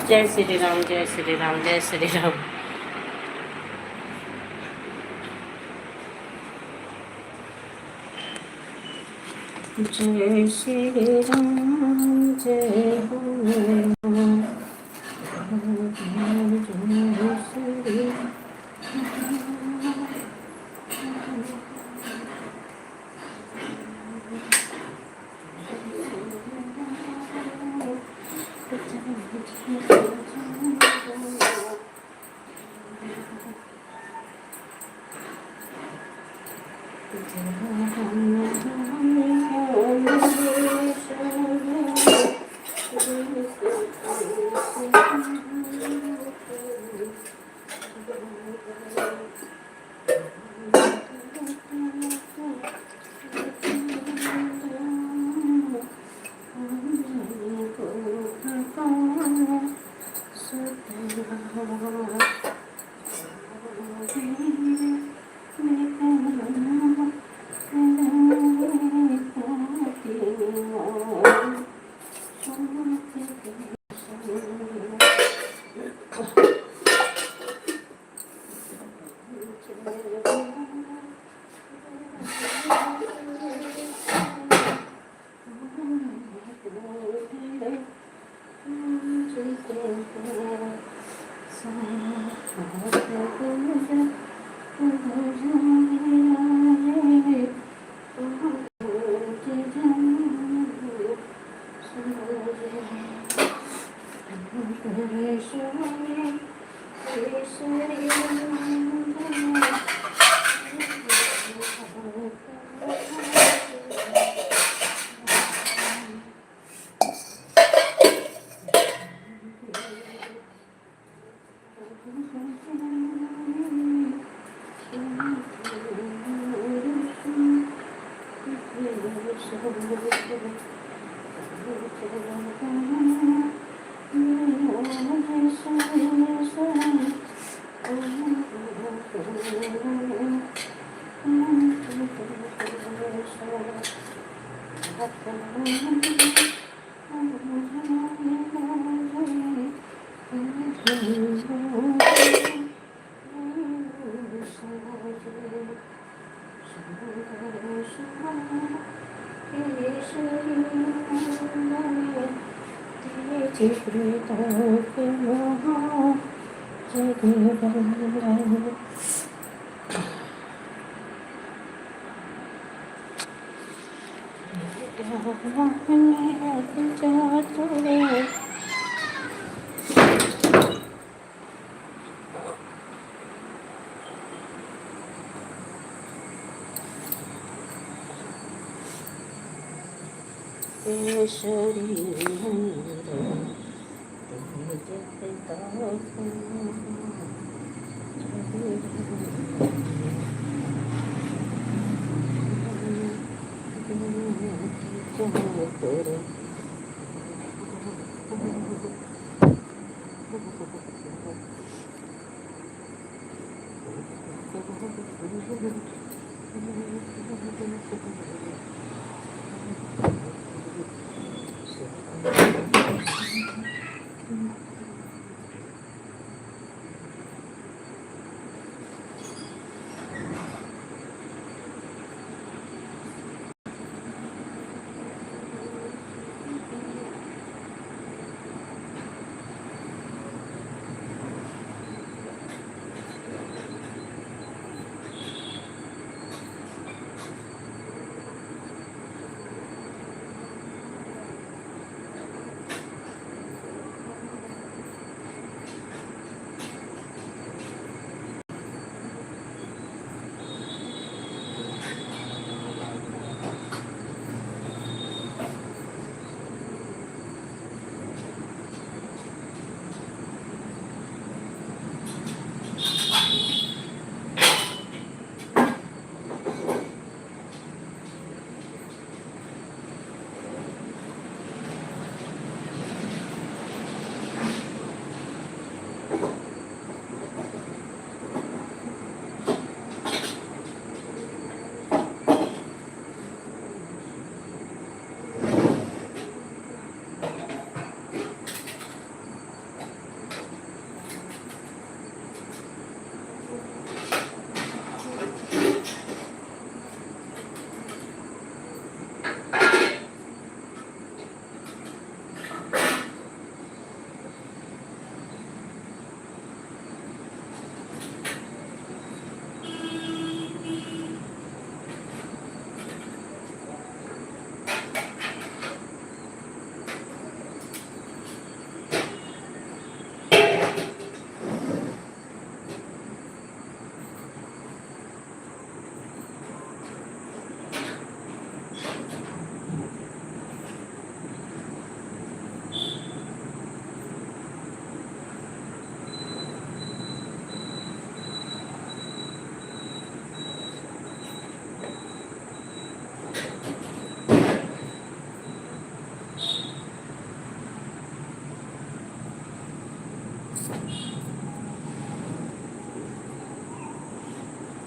जय श्री राम, जय श्री राम, जय श्री राम। जय श्री राम, जय हनुमान। जय श्री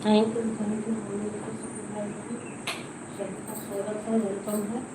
थैंक यू मम्मी को सब्सक्राइब सबका स्वागत है, वेलकम है।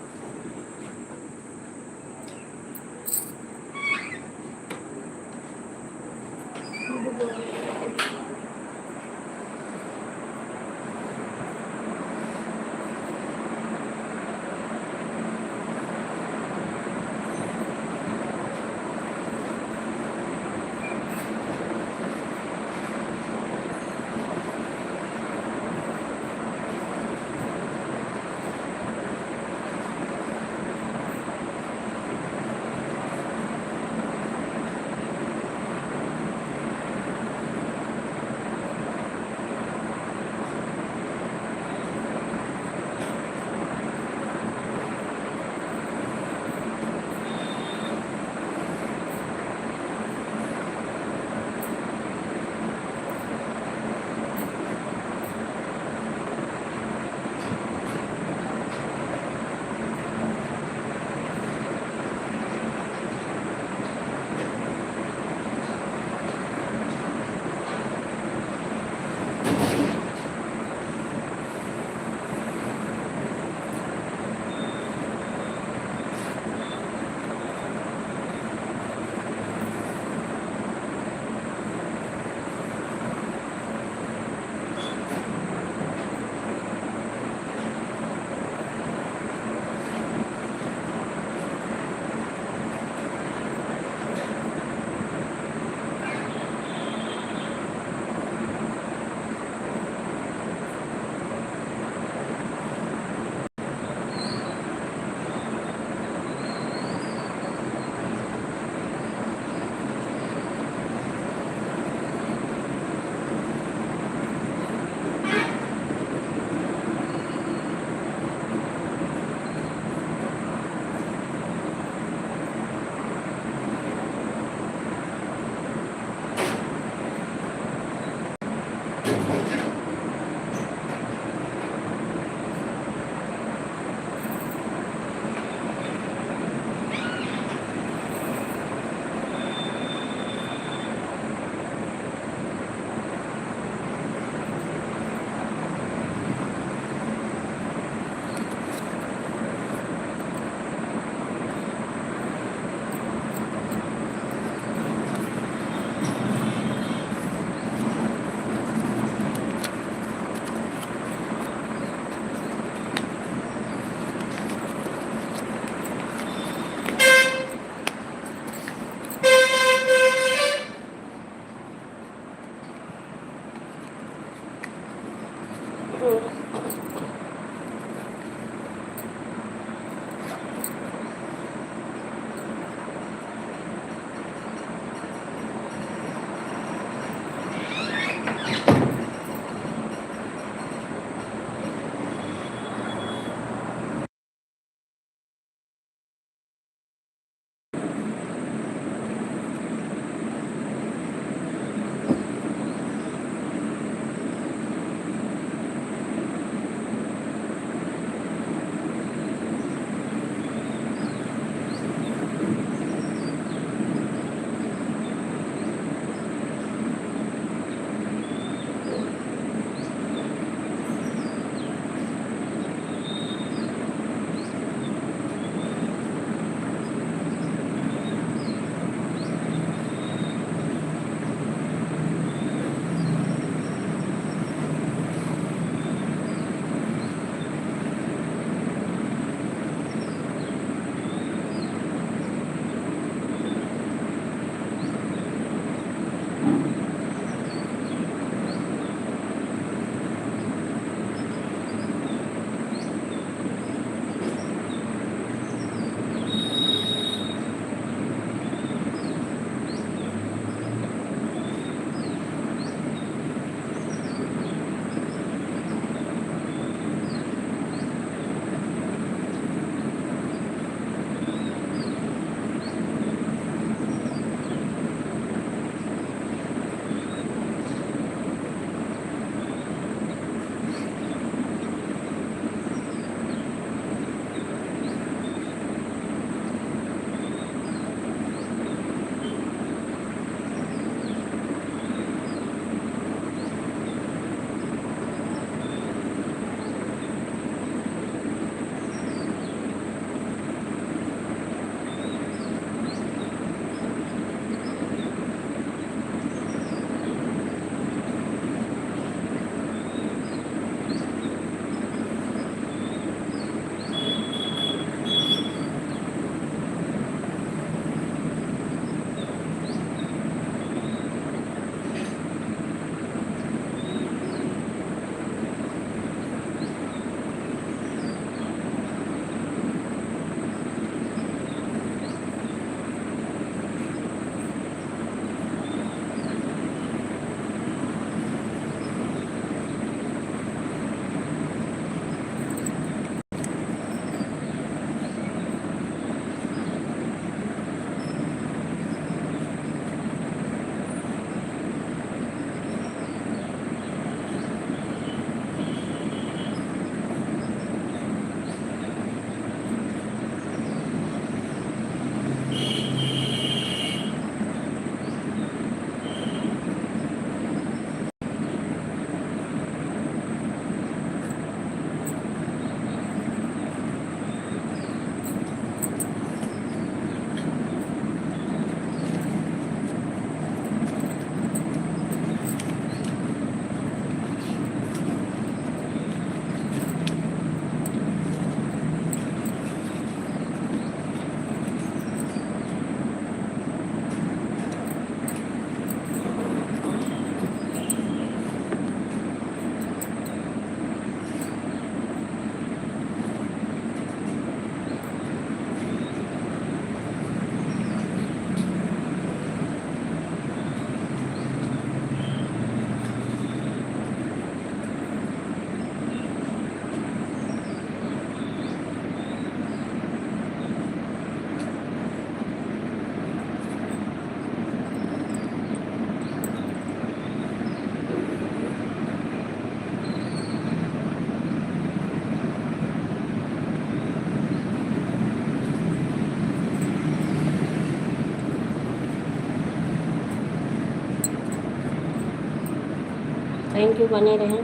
थैंक यू, बने रहें।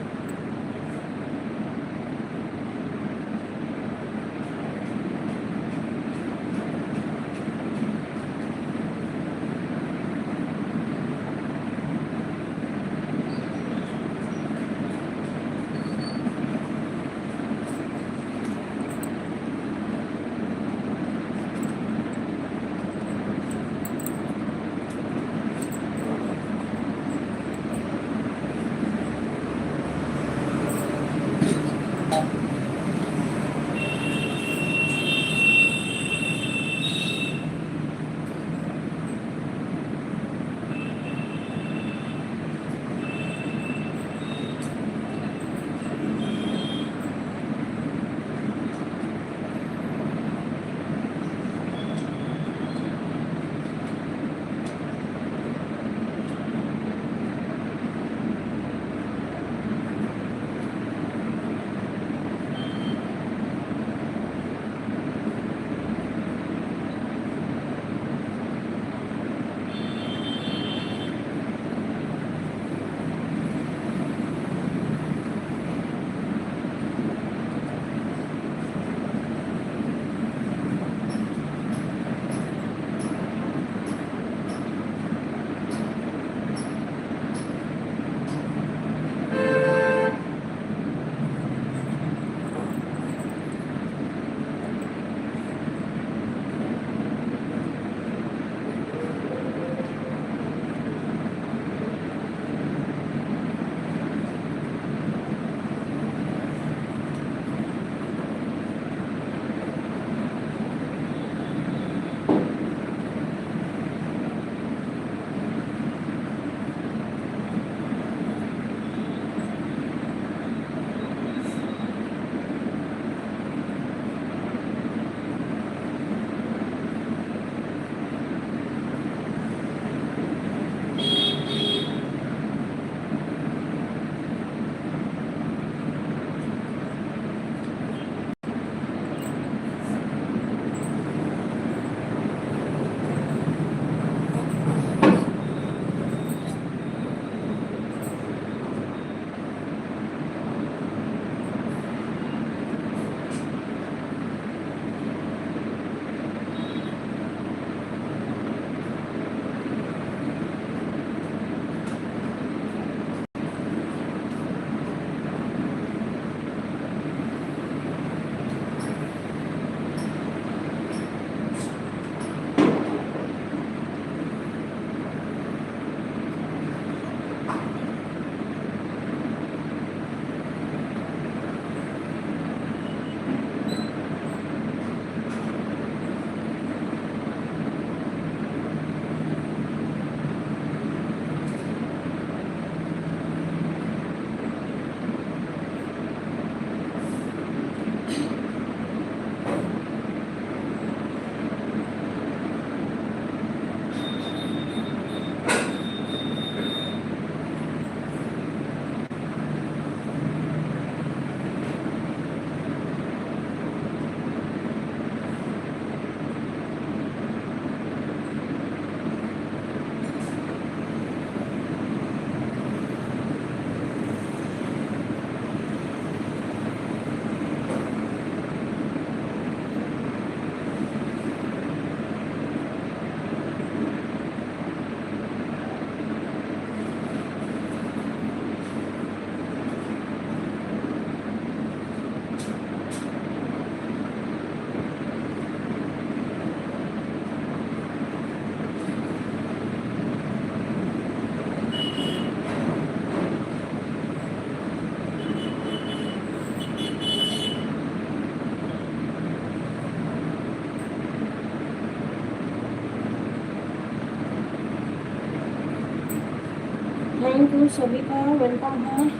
थैंक यू सभी का, वेलकम है।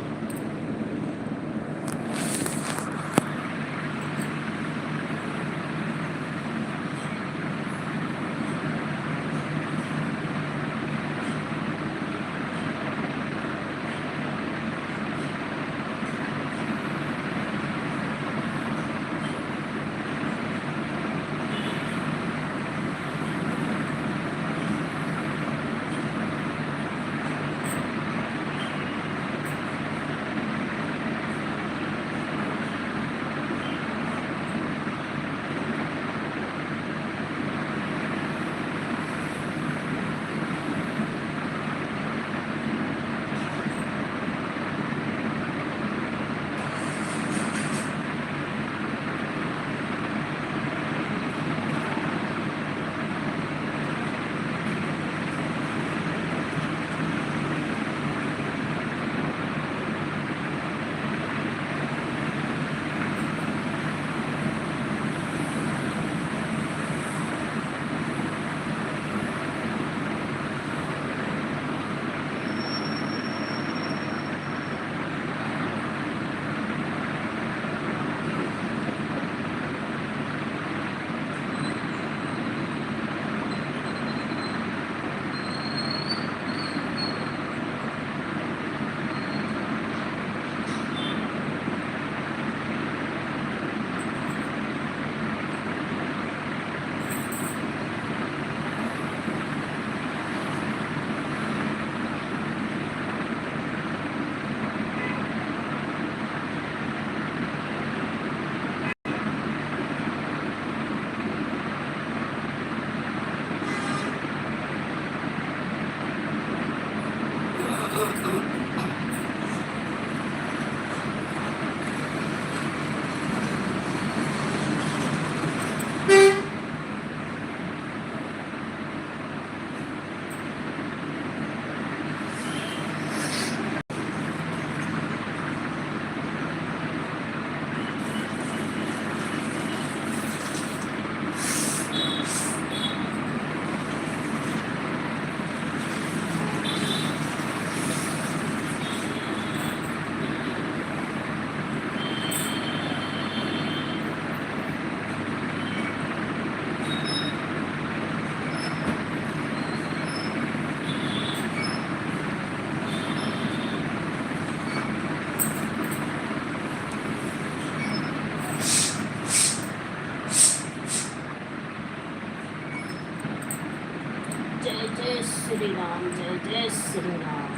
श्री राम, जय जय श्री राम।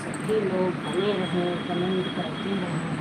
सभी लोग बने रहें, कमेंट करते रहें।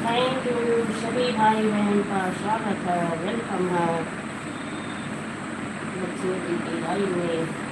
थैंक यू सभी भाई बहन का स्वागत है, वेलकम है लक्ष्मी जी की लाइव में।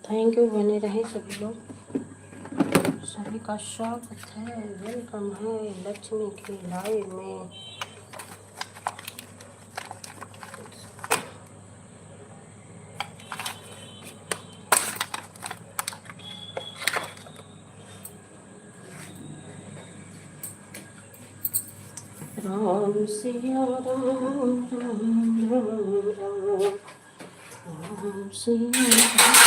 थैंक यू बने रहे सभी लोग, सभी का स्वागत है, वेलकम है लक्ष्मी की लाइव में। राम सिया राम राम राम राम, राम सिया राम।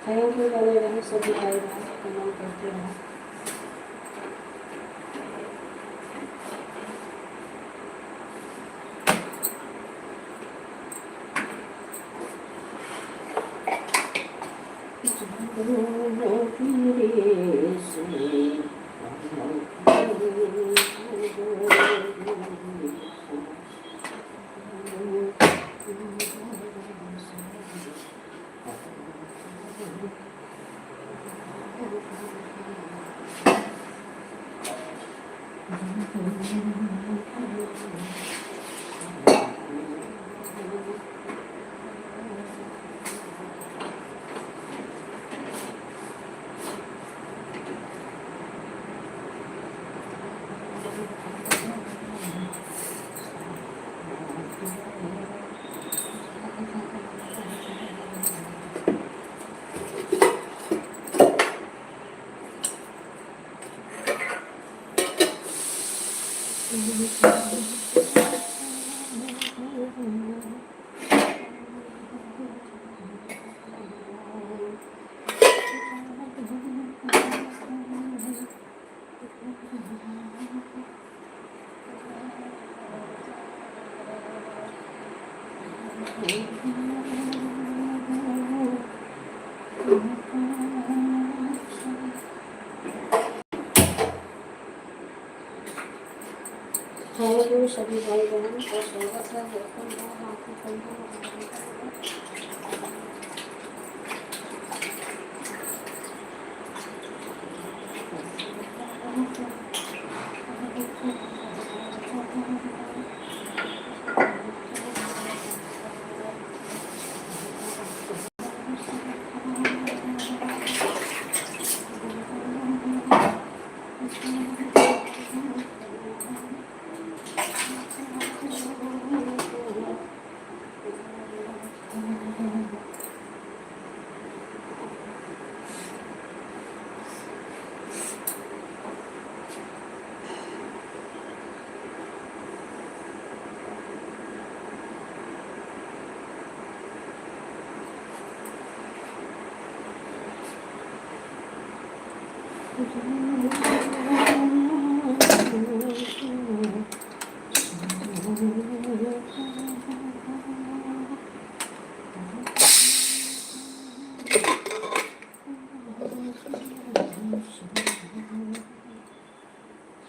Thank you. बने रहे सभी भाई बहन, कमेंट करते रहो। थैंक यू सभी भाई बहन का स्वागत है। वेलकम है आपको।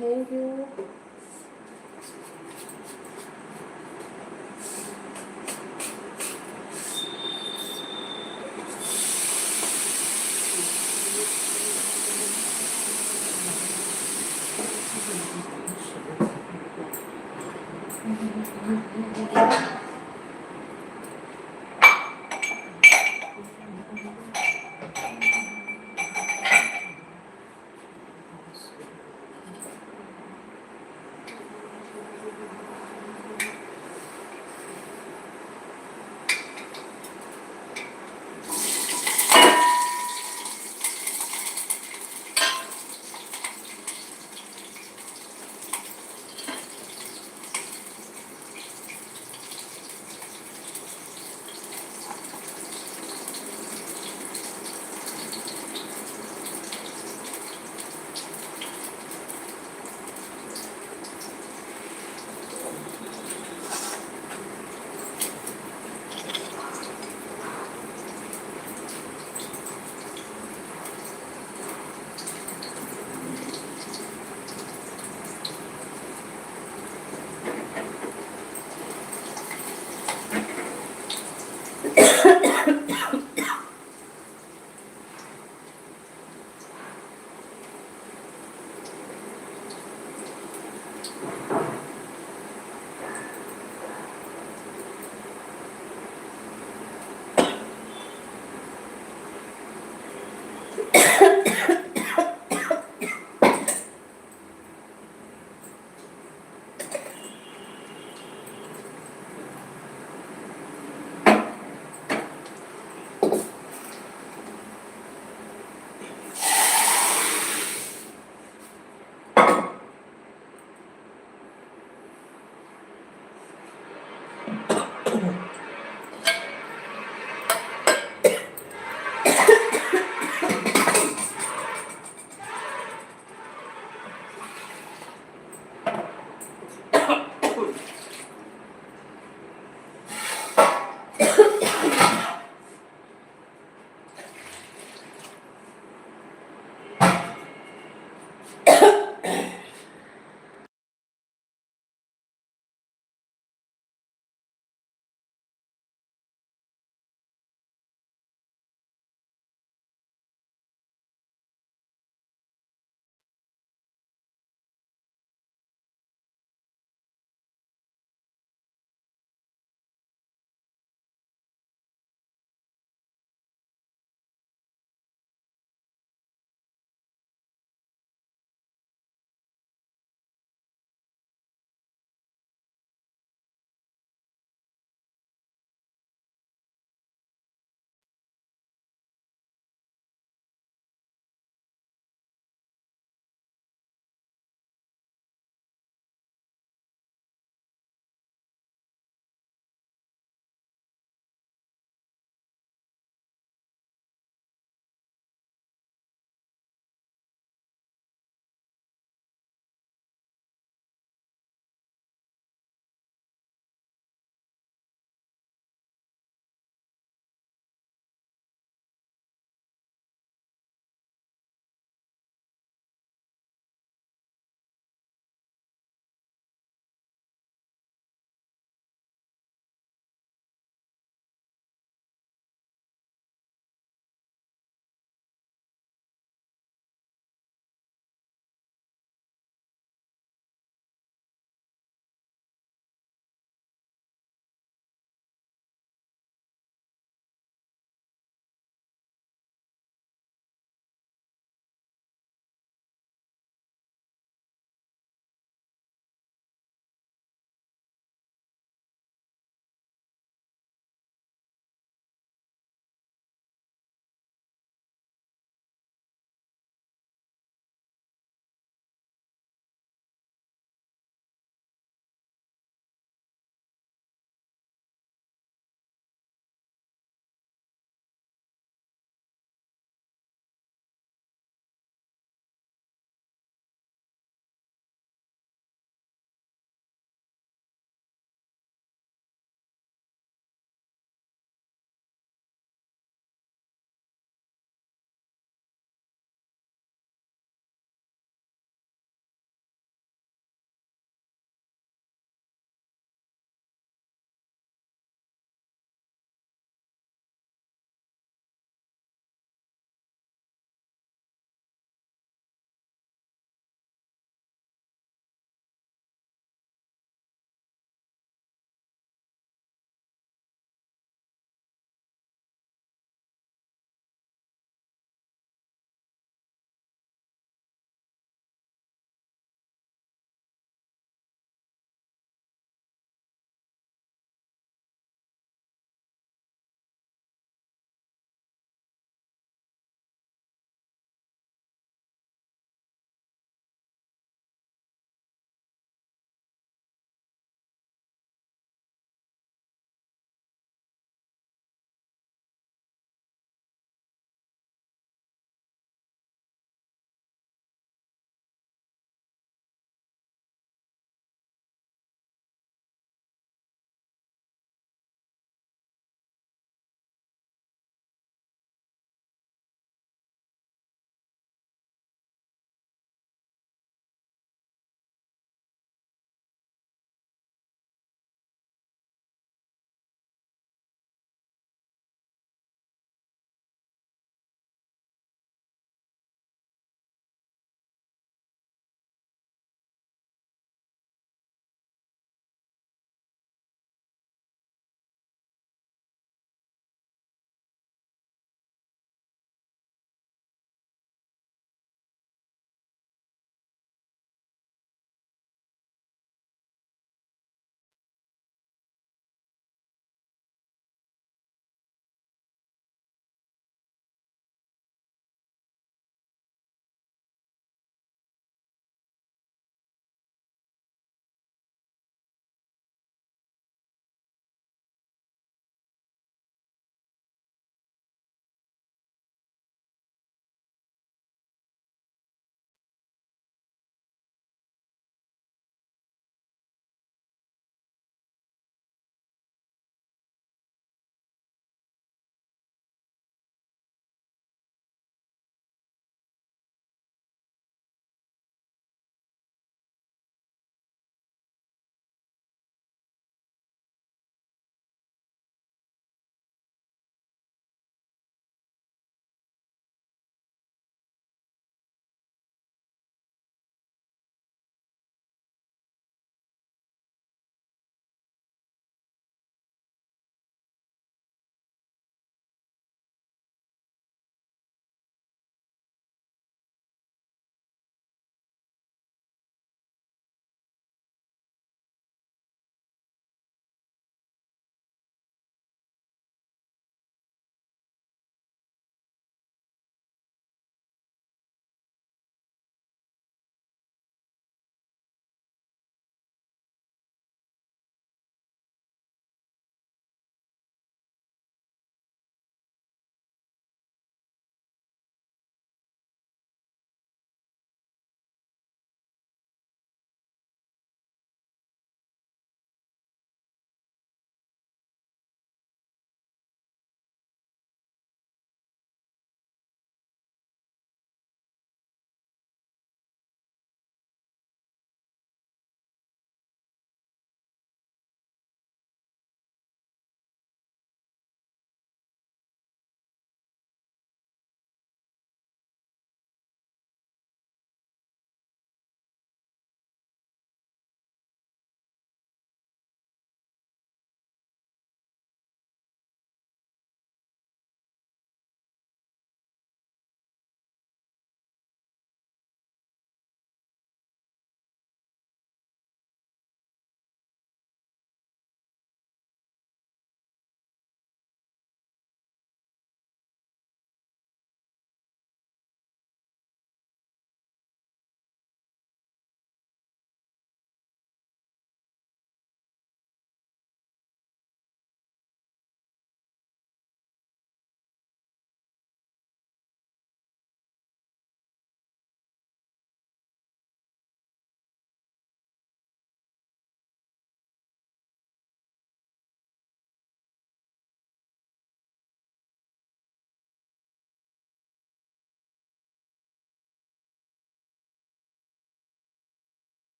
Thank you.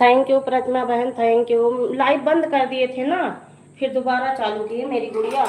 थैंक यू प्रतिमा बहन, थैंक यू। लाइव बंद कर दिए थे ना, फिर दोबारा चालू किए मेरी गुड़िया।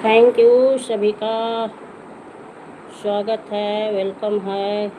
थैंक यू सभी का, स्वागत है, वेलकम है।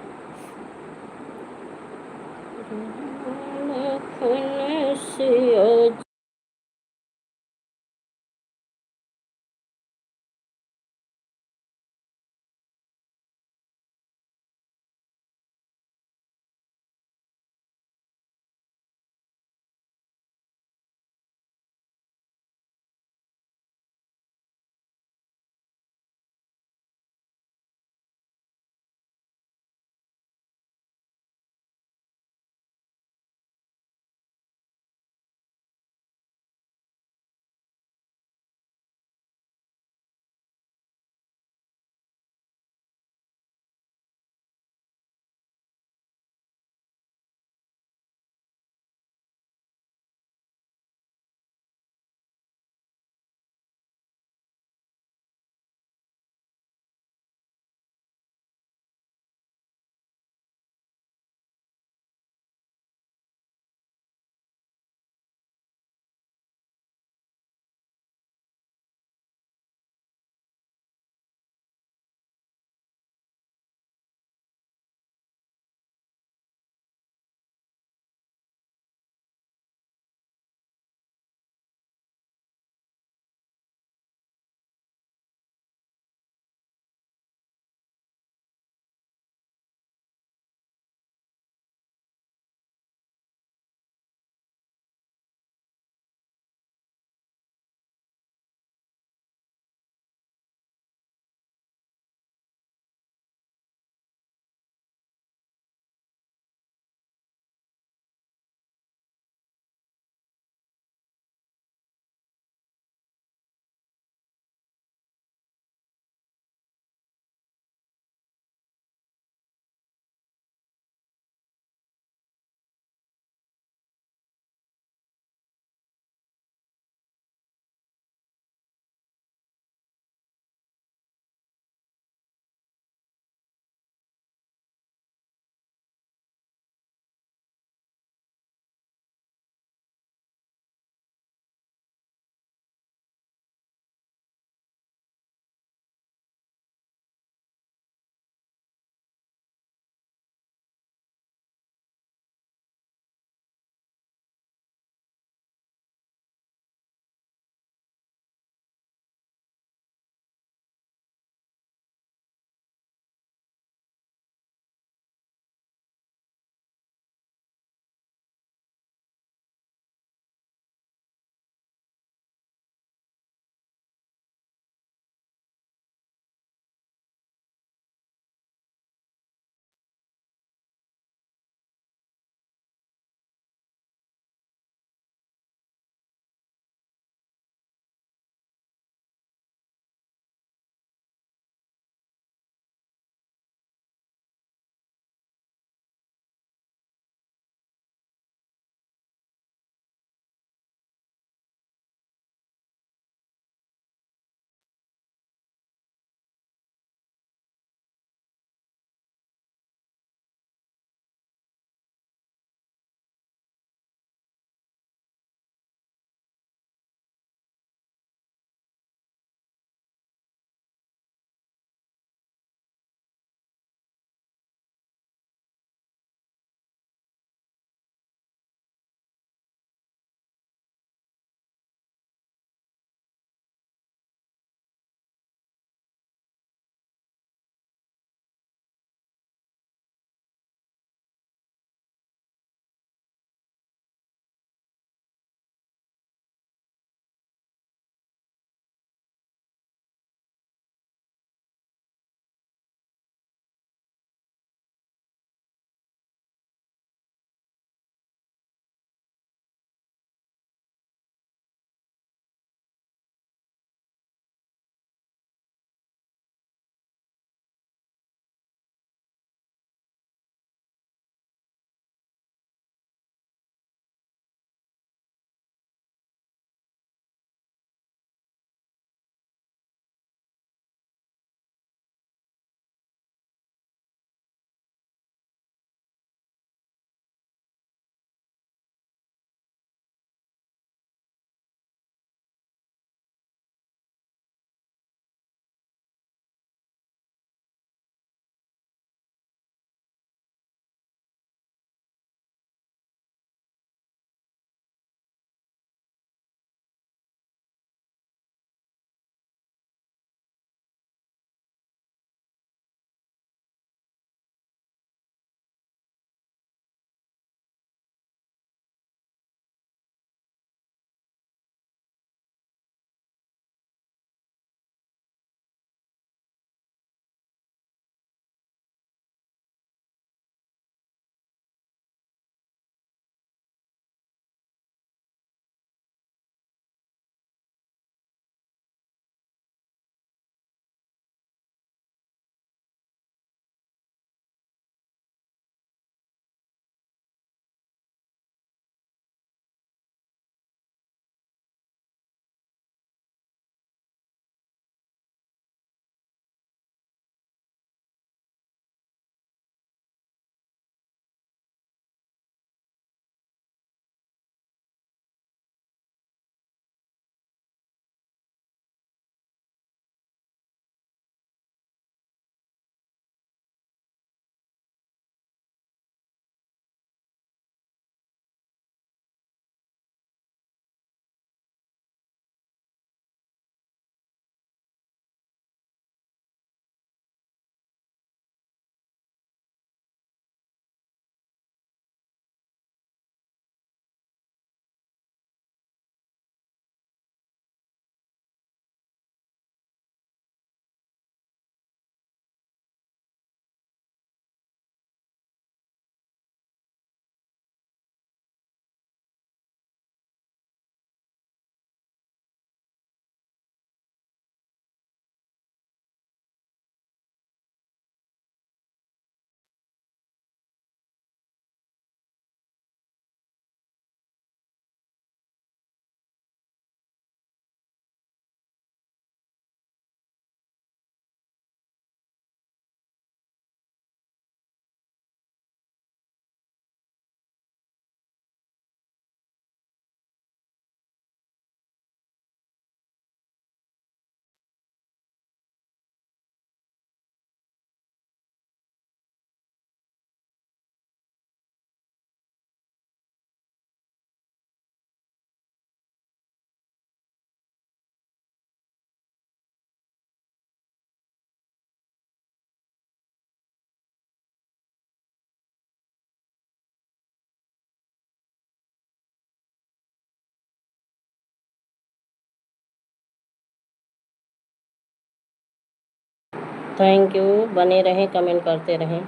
थैंक यू, बने रहें, कमेंट करते रहें।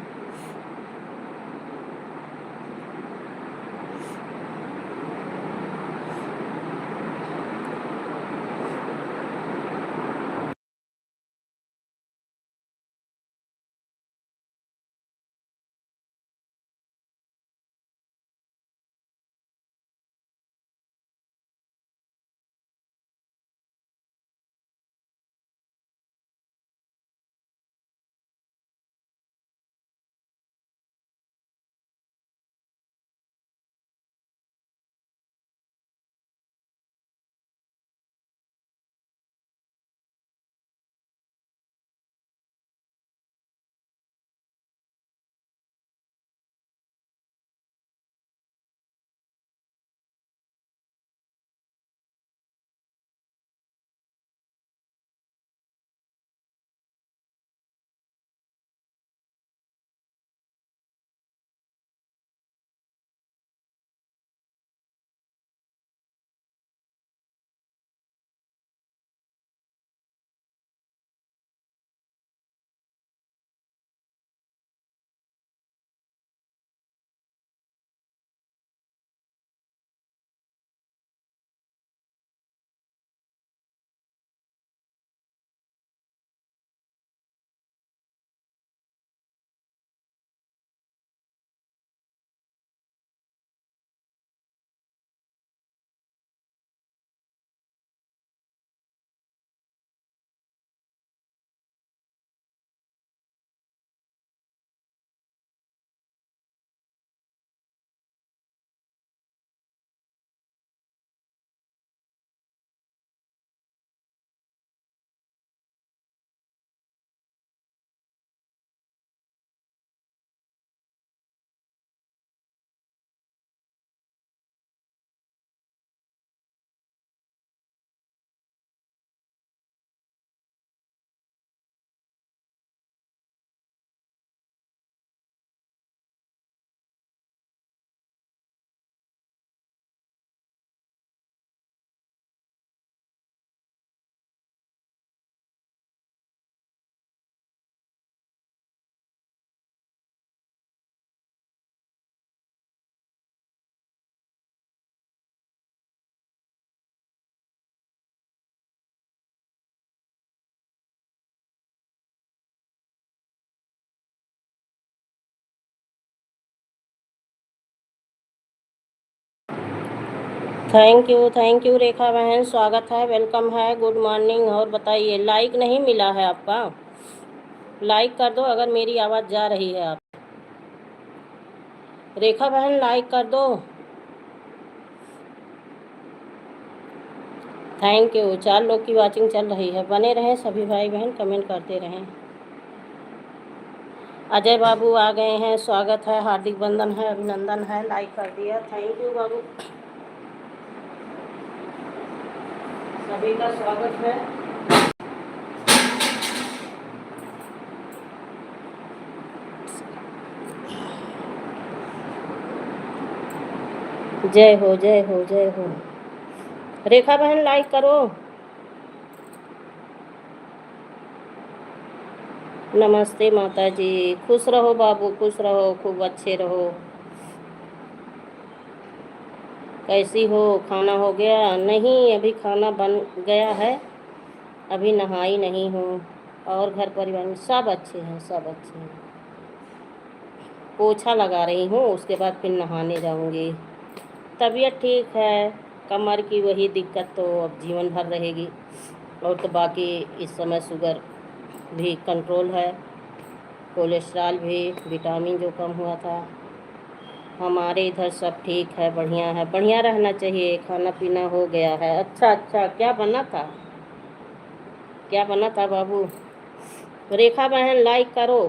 थैंक यू रेखा बहन, स्वागत है, वेलकम है, गुड मॉर्निंग। और बताइए, लाइक नहीं मिला है आपका? लाइक कर दो अगर मेरी आवाज़ जा रही है। आप रेखा बहन लाइक कर दो। थैंक यू, 4 लोग की वाचिंग चल रही है। बने रहें सभी भाई बहन, कमेंट करते रहें। अजय बाबू आ गए हैं, स्वागत है, हार्दिक बंधन है, अभिनंदन है, लाइक कर दिया, थैंक यू बाबू, सभी का स्वागत है। जय हो जय हो जय हो। रेखा बहन लाइक करो। नमस्ते माता जी, खुश रहो बाबू, खुश रहो, खूब अच्छे रहो। कैसी हो? खाना हो गया? नहीं, अभी खाना बन गया है, अभी नहाई नहीं हूँ। और घर परिवार में सब अच्छे हैं, सब अच्छे हैं। पोछा लगा रही हूँ, उसके बाद फिर नहाने जाऊँगी। तबीयत ठीक है, कमर की वही दिक्कत तो अब जीवन भर रहेगी। और तो बाकी इस समय शुगर भी कंट्रोल है, कोलेस्ट्रॉल भी, विटामिन जो कम हुआ था। हमारे इधर सब ठीक है, बढ़िया है, बढ़िया रहना चाहिए। खाना पीना हो गया है। अच्छा अच्छा, क्या बना था? क्या बना था बाबू? रेखा बहन लाइक करो।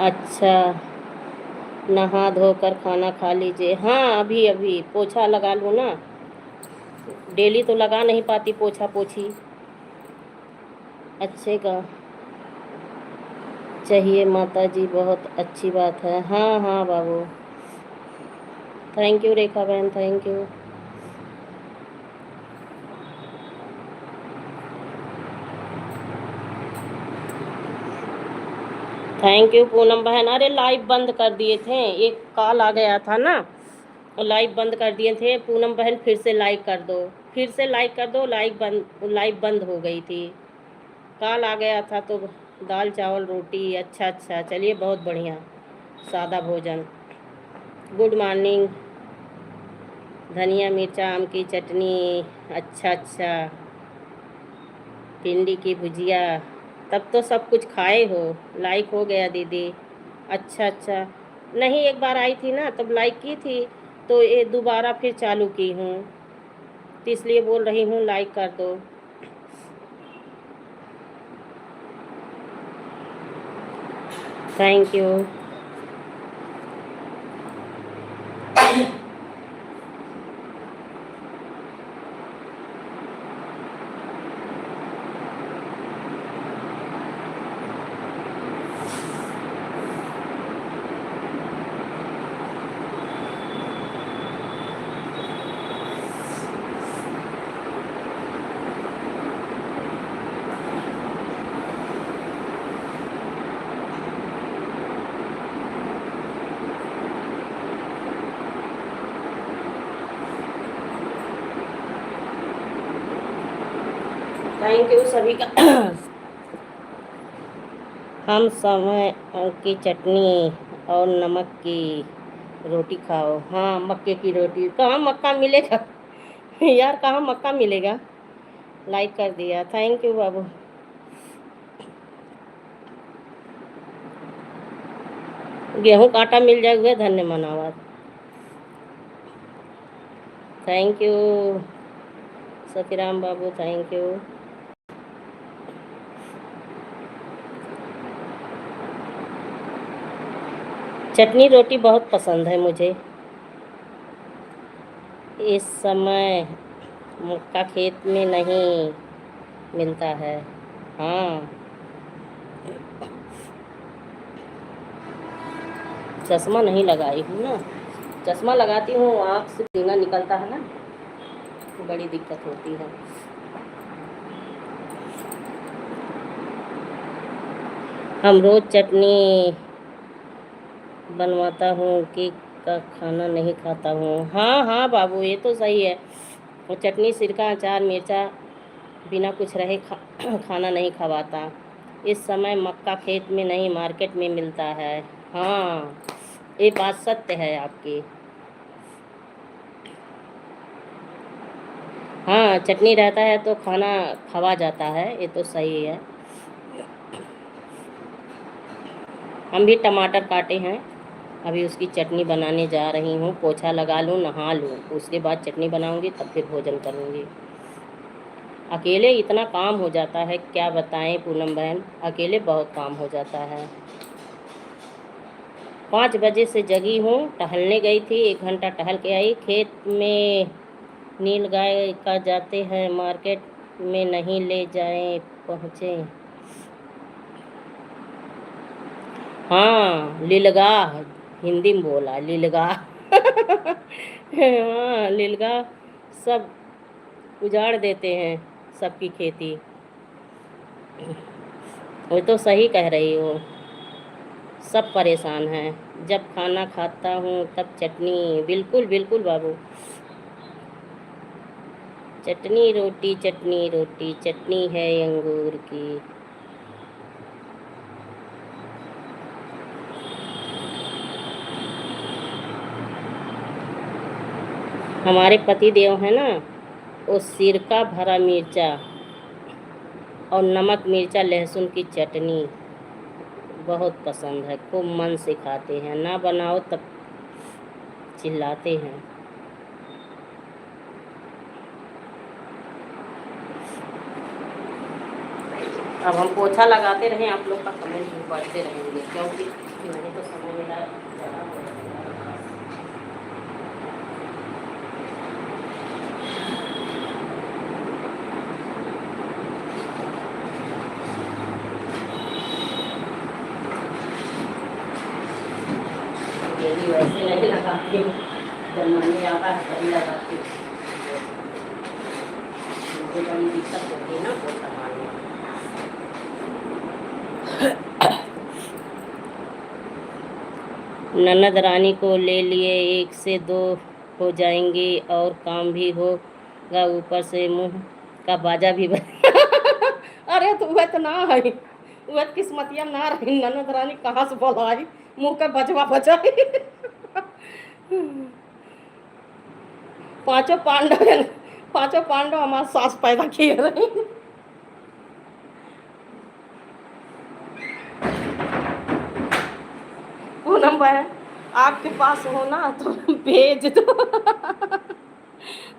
अच्छा, नहा धोकर खाना खा लीजिए। हाँ, अभी अभी पोछा लगा लूँ ना, डेली तो लगा नहीं पाती पोछा पोछी। अच्छे का चाहिए माता जी, बहुत अच्छी बात है। हाँ हाँ बाबू, थैंक यू रेखा बहन, thank you. Thank you Poonam बहन। अरे लाइव बंद कर दिए थे, एक कॉल आ गया था ना, लाइव बंद कर दिए थे। पूनम बहन फिर से लाइक कर दो, फिर से लाइक कर दो। लाइव बंद हो गई थी, कॉल आ गया था तो। दाल चावल रोटी, अच्छा अच्छा, चलिए बहुत बढ़िया, सादा भोजन। Good morning. धनिया मिर्चा आम की चटनी, अच्छा अच्छा, भिंडी की भुजिया। तब तो सब कुछ खाए हो, लाइक हो गया दीदी। अच्छा अच्छा, नहीं एक बार आई थी ना तब लाइक की थी, तो ये दोबारा फिर चालू की हूँ, तो इसलिए बोल रही हूँ लाइक कर दो। Thank you. थैंक यू सभी का। हम समय की चटनी और नमक की रोटी खाओ। हाँ मक्के की रोटी, कहाँ मक्का मिलेगा यार, कहाँ मक्का मिलेगा। लाइक कर दिया, थैंक यू बाबू। गेहूं का आटा मिल जाए हुए धन्य मनावाद। Thank you Satiram babu, thank you. Chutney रोटी बहुत पसंद है मुझे। इस समय मक्का खेत में नहीं मिलता है। हाँ, चश्मा नहीं लगाई हूँ ना, चश्मा लगाती हूँ आँख से पसीना निकलता है ना, तो बड़ी दिक्कत होती है। हम रोज चटनी बनवाता हूँ कि का खाना नहीं खाता हूँ। हाँ हाँ बाबू, ये तो सही है। और चटनी सिरका अचार मिर्चा बिना कुछ रहे खाना नहीं खवाता। इस समय मक्का खेत में नहीं मार्केट में मिलता है। हाँ, ये बात सत्य है आपकी। हाँ, चटनी रहता है तो खाना खवा जाता है, ये तो सही है। हम भी टमाटर काटे हैं, अभी उसकी चटनी बनाने जा रही हूँ। पोछा लगा लूँ, नहा लूँ, उसके बाद चटनी बनाऊँगी, तब फिर भोजन करूँगी। अकेले इतना काम हो जाता है, क्या बताएं पूनम बहन, अकेले बहुत काम हो जाता है। 5 बजे से जगी हूँ, टहलने गई थी, 1 घंटा टहल के आई। खेत में नील गाय का जाते हैं, मार्केट में नहीं ले जाए पहुँचे। हाँ लीलगाह, हिंदी में बोला लीलगाह हाँ लीलगाह, सब उजाड़ देते हैं सबकी खेती। वो तो सही कह रही हो, सब परेशान हैं। जब खाना खाता हूँ तब चटनी, बिल्कुल बिल्कुल बाबू। चटनी रोटी, चटनी रोटी, चटनी है अंगूर की। हमारे पति देव है ना, वो सिरका भरा मिर्चा और नमक मिर्चा लहसुन की चटनी बहुत पसंद है, खूब मन से खाते हैं। ना बनाओ तब चिल्लाते हैं। अब हम पोछा लगाते रहें, आप लोग का कमेंट भी पढ़ते रहेंगे, क्योंकि मैंने तो समय मेरा ज़्यादा हो जाता है। डेली वैसे नहीं लगाती हूँ, जब मन में आता है तभी लगाती हूँ। मुझे बड़ी दिक्कत होती है ना पोछा मारने में। ननद रानी को ले लिए, 1 से 2 हो जाएंगी और काम भी होगा, ऊपर से मुंह का बाजा भी अरे तो वह तो ना है, वह किस्मतिया ना रही, ननद रानी कहाँ से बोलाई, मुंह का बजवा बजाई। पांचों पांडव, पांचों पांडव हमारे सास पैदा किए रहे। पूनम भाई, आपके पास हो ना तो भेज दो।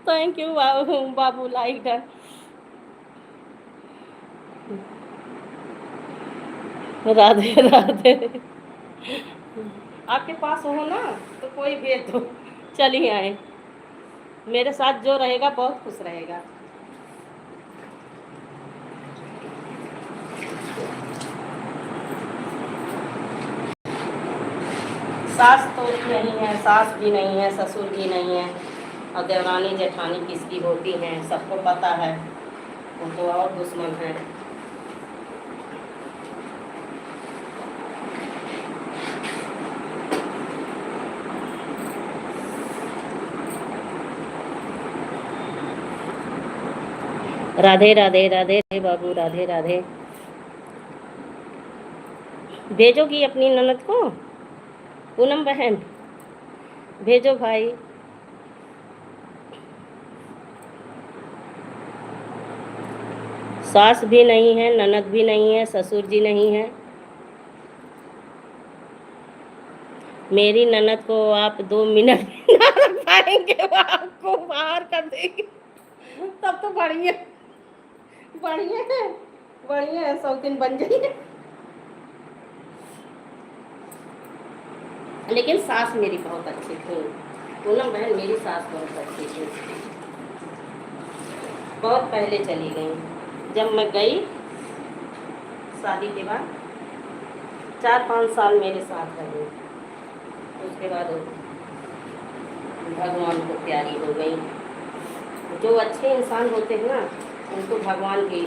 Thank you Babu, Babu like done. Radhe Radhe. आपके पास हो ना तो कोई भेज दो, चलिए आए, मेरे साथ जो रहेगा बहुत खुश रहेगा। सास तो नहीं है, सास भी नहीं है, ससुर भी नहीं है, और देवरानी जेठानी किसकी होती हैं सबको पता है, वो तो और दुश्मन है। राधे राधे राधे बाबू, राधे राधे। भेजोगी अपनी ननद को? पूनम बहन भेजो भाई। सास भी नहीं है, ननद भी नहीं है, ससुर जी नहीं है। मेरी ननद को आप 2 मिनट में ना रख पाएंगे, वो आपको बाहर कर देंगे। तब तो बढ़िया, बढ़िया है, बढ़िया है, 100 दिन बन जाइए। लेकिन सास मेरी बहुत अच्छी थी, पूनम बहन मेरी सास बहुत अच्छी थी। बहुत पहले चली गई, जब मैं गई शादी के बाद 4-5 साल मेरे साथ रही, उसके बाद भगवान को प्यारी हो गई। जो अच्छे इंसान होते हैं ना उनको भगवान भी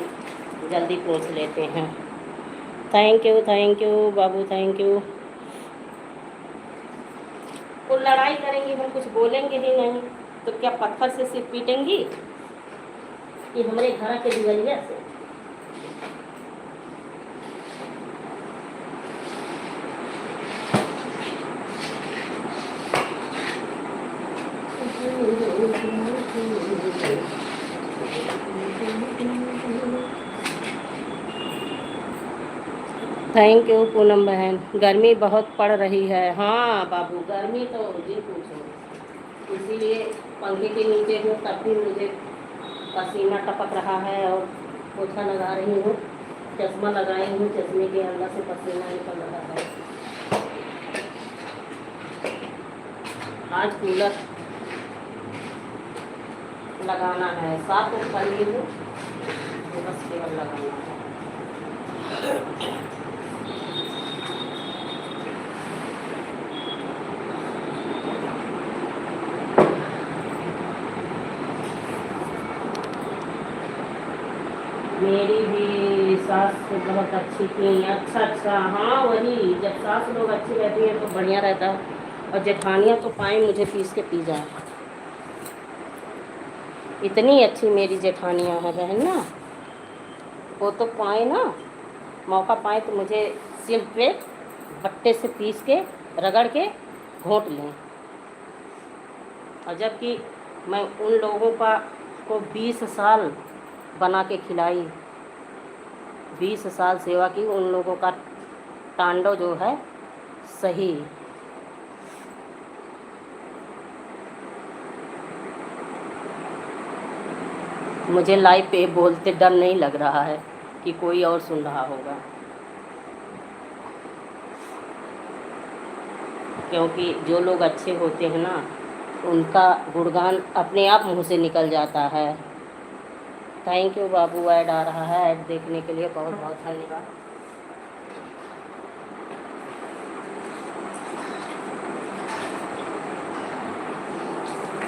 जल्दी पहुँच लेते हैं। Thank you Babu, thank you. वो लड़ाई करेंगी, हम कुछ बोलेंगे ही नहीं तो क्या पत्थर से सिर पीटेंगी कि हमारे घर के दिवलिया से? थैंक यू पूनम बहन। गर्मी बहुत पड़ रही है। हाँ बाबू, गर्मी तो जी पूछो, इसीलिए पंखे के नीचे हूँ तब भी मुझे पसीना टपक रहा है और पोछा लगा रही हूँ, चश्मा लगाई हूँ, चश्मे के अंदर से पसीना निकल रहा है। आज कूलर लगाना है, साफ तो कर ली हूँ, बस केवल लगाना है। मेरी भी सास बहुत अच्छी थी। अच्छा, हाँ वही, जब सास लोग अच्छी रहती हैं तो बढ़िया रहता है। और जेठानियाँ तो पाएँ मुझे पीस के पी जाए, इतनी अच्छी मेरी जेठानियाँ हैं बहन ना। वो तो पाए ना, मौका पाए तो मुझे सिल पे बट्टे से पीस के रगड़ के घोंट लें। और जबकि मैं उन लोगों को 20 साल बना के खिलाई, 20 साल सेवा की, उन लोगों का तांडव जो है सही। मुझे लाइव पे बोलते डर नहीं लग रहा है कि कोई और सुन रहा होगा, क्योंकि जो लोग अच्छे होते हैं ना उनका गुणगान अपने आप मुंह से निकल जाता है। थैंक यू बाबू, ऐड आ रहा है, ऐड देखने के लिए बहुत बहुत धन्यवाद।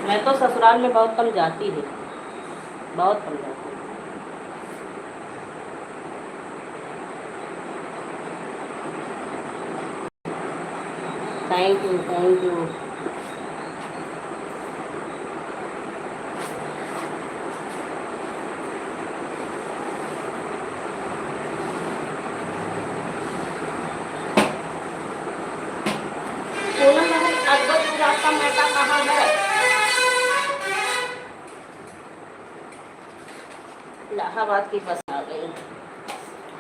मैं तो ससुराल में बहुत कम जाती हूँ, बहुत कम जाती हूँ। Thank you, thank you. Poonam बहन, अकबरपुर आपका मायका कहाँ है? इलाहाबाद की बस आ गई,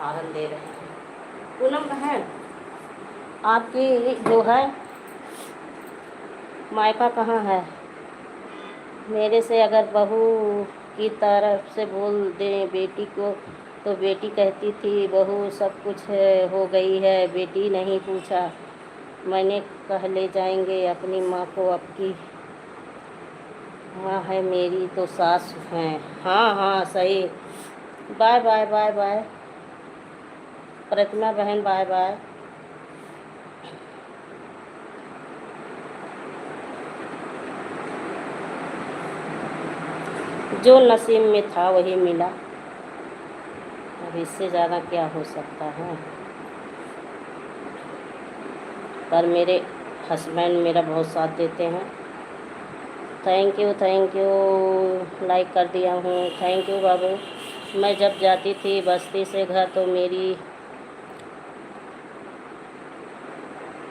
हॉर्न दे रहे हैं। पूनम बहन, आपकी जो है मायका कहाँ है? मेरे से अगर बहू की तरफ से बोल दें बेटी को, तो बेटी कहती थी बहू सब कुछ हो गई है, बेटी नहीं पूछा। मैंने कह ले जाएंगे अपनी माँ को, आपकी माँ है मेरी तो सास हैं। हाँ हाँ सही। बाय बाय बाय बाय प्रतिमा बहन, बाय बाय। जो नसीब में था वही मिला, अब इससे ज़्यादा क्या हो सकता है। पर मेरे हस्बैंड मेरा बहुत साथ देते हैं। Thank you, thank you. Like कर दिया हूँ, थैंक यू बाबू। मैं जब जाती थी बस्ती से घर तो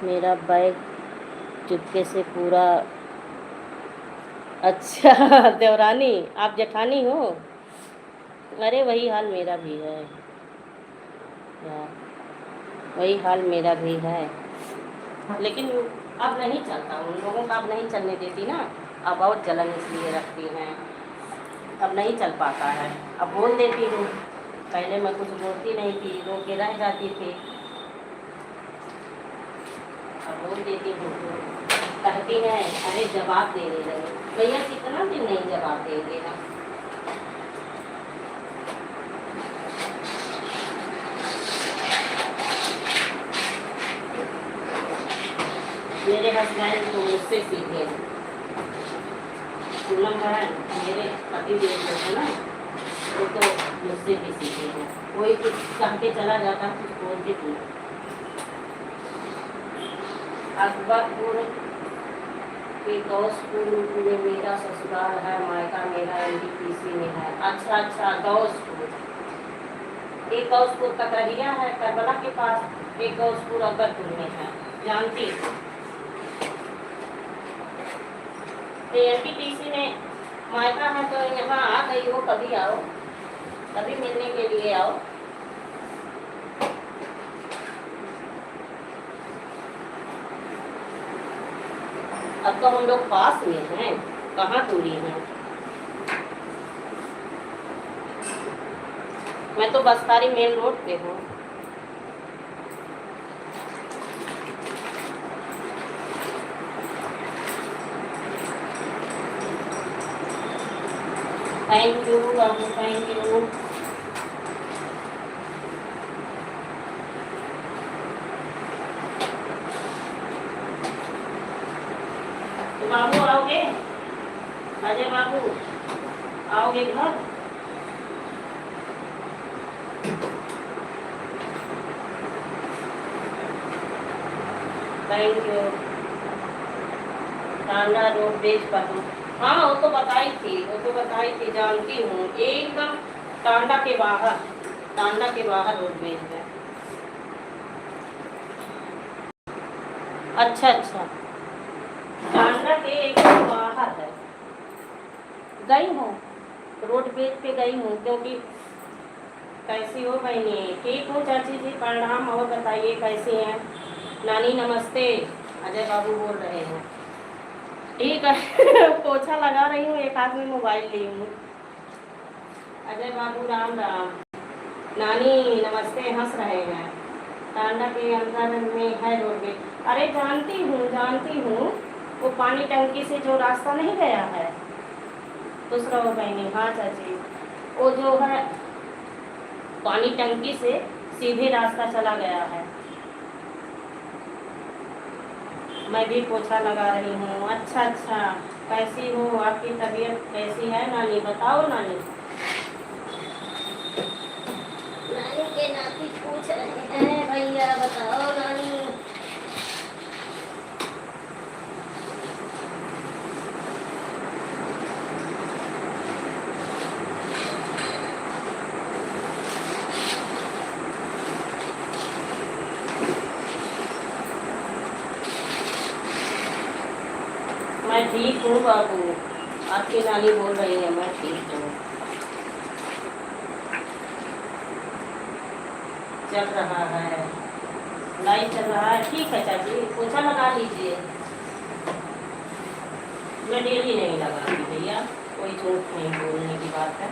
मेरा बैग चुपके से पूरा। अच्छा देवरानी, आप जेठानी हो? अरे वही हाल मेरा भी है यार, वही हाल मेरा भी है। लेकिन अब नहीं चलता, उन लोगों का अब नहीं चलने देती ना, अब बहुत जलन इसलिए रखती हैं, अब नहीं चल पाता है। अब बोल देती हूँ, पहले मैं कुछ बोलती नहीं थी, रो के रह जाती थी, अब बोल देती हूँ तो कहती है अरे जवाब देने लगे। भैया कितना दिन नहीं जवाब देंगे हम। मेरे हस्बैंड तो मुझसे सीखे हैं। पूनम बहन, मेरे पति देव जो है ना, वो तो मुझसे भी सीखे हैं। कोई कुछ कह के चला जाता, कुछ बोलते थी। अकबरपुर के गौसपुर में मेरा ससुराल है, मायका मेरा NTPC में है। अच्छा अच्छा, गौसपुर। एक गौसपुर ककरिया है करबला के पास, एक गौसपुर अकबरपुर में है, जानती हूँ। NTPC में मायका है तो यहाँ आ गई हो, कभी आओ, कभी मिलने के लिए आओ। अब तो हम लोग पास में हैं, कहाँ दूरी है। मैं तो बस्तारी मेन रोड पे हूँ। Thank you Babu, thank you. तो बाबू आओगे, अजय बाबू आओगे घर? Thank you. टांडा रोड बेच पर हूँ। हाँ वो तो बताई थी, वो तो बताई थी, जानती हूँ। एकदम टांडा के बाहर, टांडा के बाहर रोड बेच है। अच्छा अच्छा, टांडा के एकदम बाहर है। गई हूँ, रोड बेच पे गई हूँ। क्योंकि कैसी हो बहनी? ठीक हूँ चाची जी, प्रणाम। और बताइए कैसी हैं? नानी नमस्ते, अजय बाबू बोल रहे हैं। ठीक है पोछा लगा रही हूँ, एक हाथ में मोबाइल ली हूँ। अजय बाबू राम राम। नानी नमस्ते, हंस रहे हैं। टांडा के अंदर में है रोड में। अरे जानती हूँ, जानती हूँ, वो पानी टंकी से जो रास्ता नहीं गया है, दूसरा हो बहनी। हाँ चाची, वो जो है पानी टंकी से सीधे रास्ता चला गया है। मैं भी पोछा लगा रही हूँ। अच्छा अच्छा, कैसी हो? आपकी तबीयत कैसी है नानी? बताओ नानी। नानी के नाती पूछ रहे हैं भैया, बताओ नानी। मैं ठीक हूँ बाबू, आपकी नानी बोल रही है मैं ठीक हूँ। चल रहा है, लाइट चल रहा है, ठीक है चाची, पोछा लगा लीजिए। मैं डेली नहीं लगाती भैया, कोई झूठ नहीं बोलने की बात है।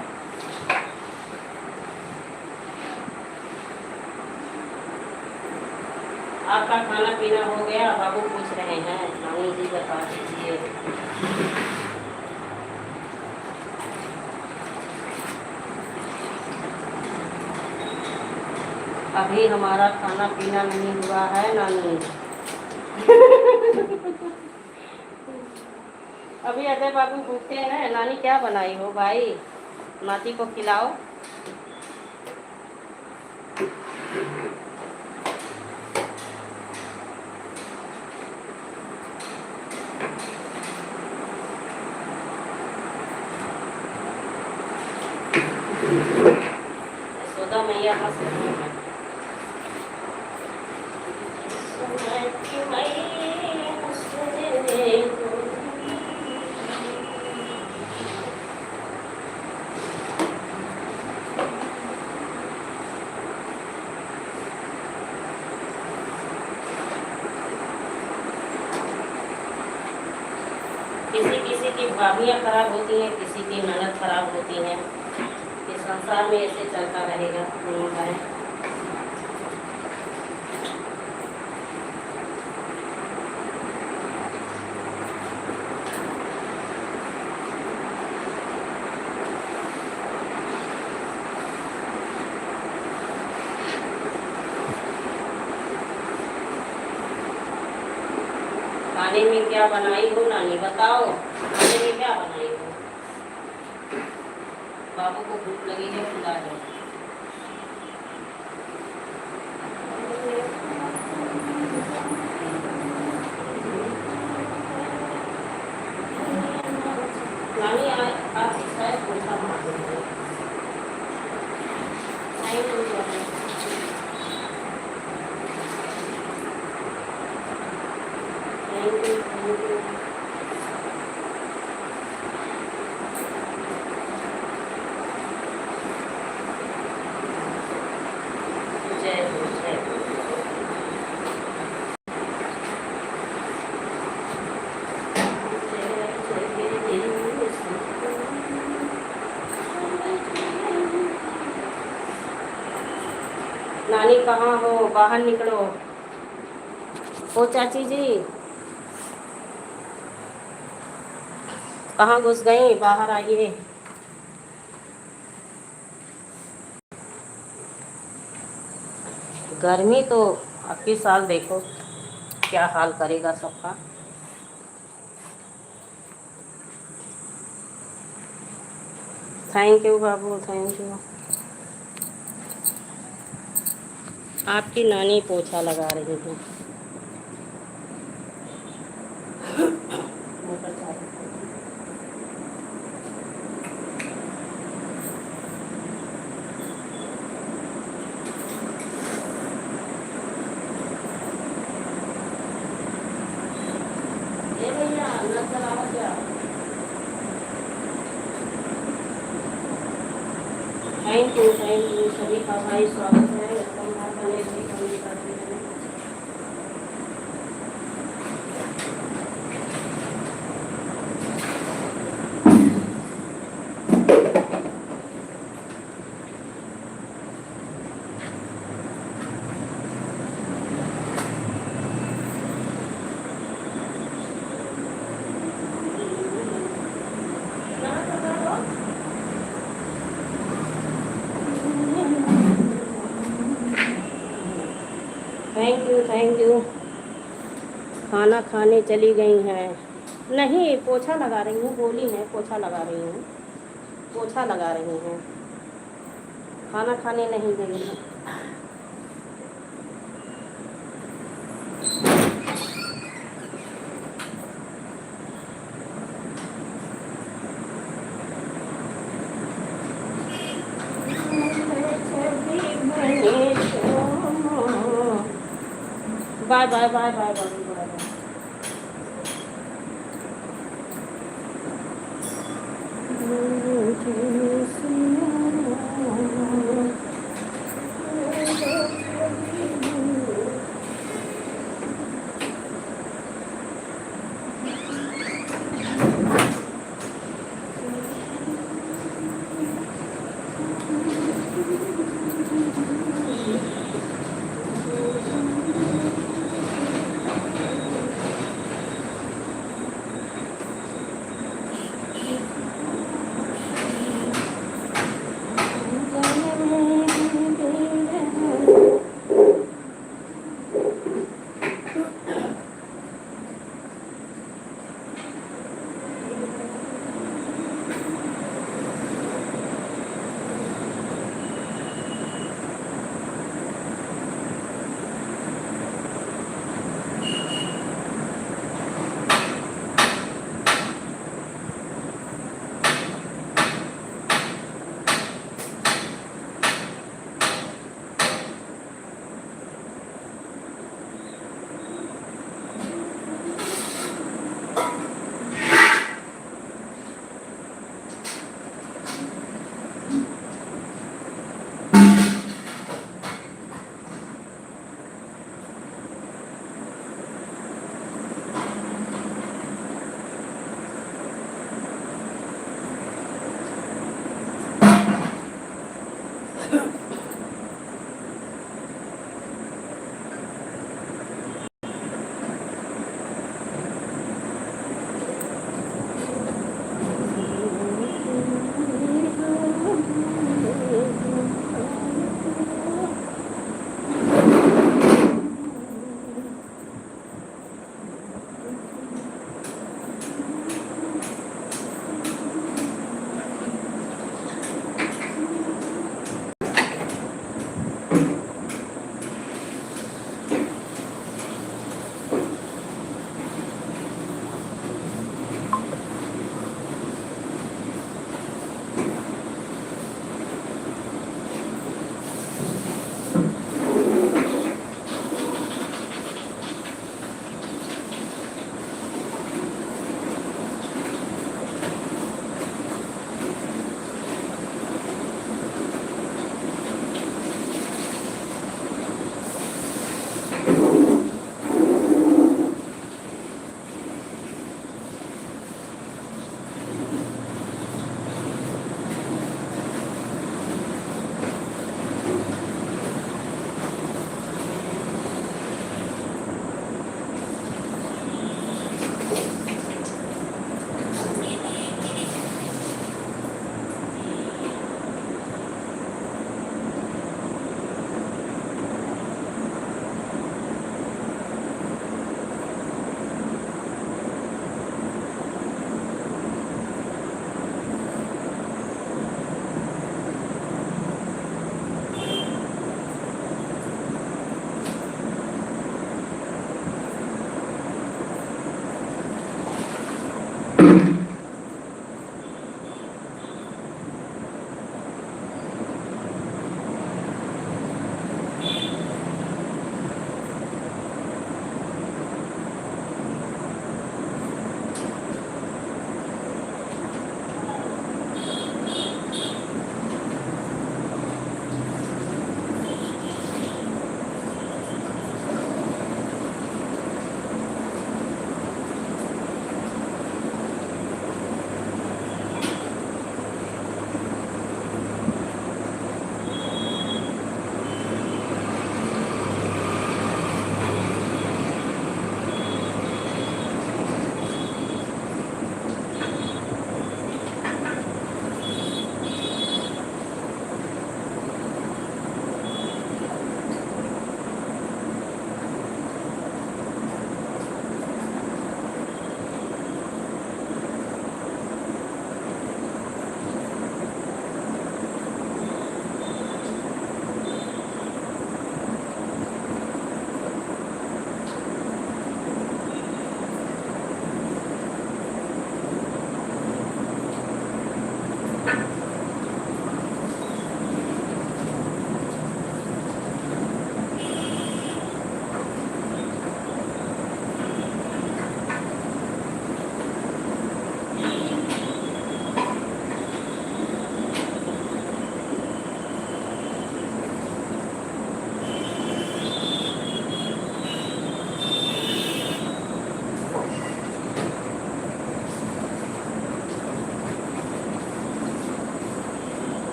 आपका खाना पीना हो गया? बाबू पूछ रहे हैं, नानी जी बता दीजिए। अभी हमारा खाना पीना नहीं हुआ है नानी। अभी अजय बाबू भूखे हैं। नानी क्या बनाई हो भाई, नाती को खिलाओ। यशोदा मैया हंस रही हैं। किसी किसी की भाभियाँ खराब होती हैं, किसी की ननद खराब होती हैं। इस संसार में ऐसे चलता रहेगा, नहीं है। खाने में क्या बनाई हो नानी, बताओ खाने में क्या बनाई हो? बाबू को भूख लगी है, खिला दो। नानी आप शायद पोछा मार दो। Thank you thank you thank you. जय हो जय हो। नानी कहाँ हो, बाहर निकलो। ओ चाची जी कहाँ घुस गई, बाहर आइए। गर्मी तो अगले साल देखो क्या हाल करेगा सबका। Thank you Babu thank you. आपकी नानी पोछा लगा रही है। ए भैया नल चलाओ क्या? थैंक यू सभी का भाई स्वागत है। वेलकम बैक करने के लिए हम करते हैं। Thank you. खाना खाने चली गई हैं? नहीं पोछा लगा रही हूँ, बोली हैं पोछा लगा रही हूँ, पोछा लगा रही हैं, खाना खाने नहीं गई हैं। Bye bye bye bye bye bye.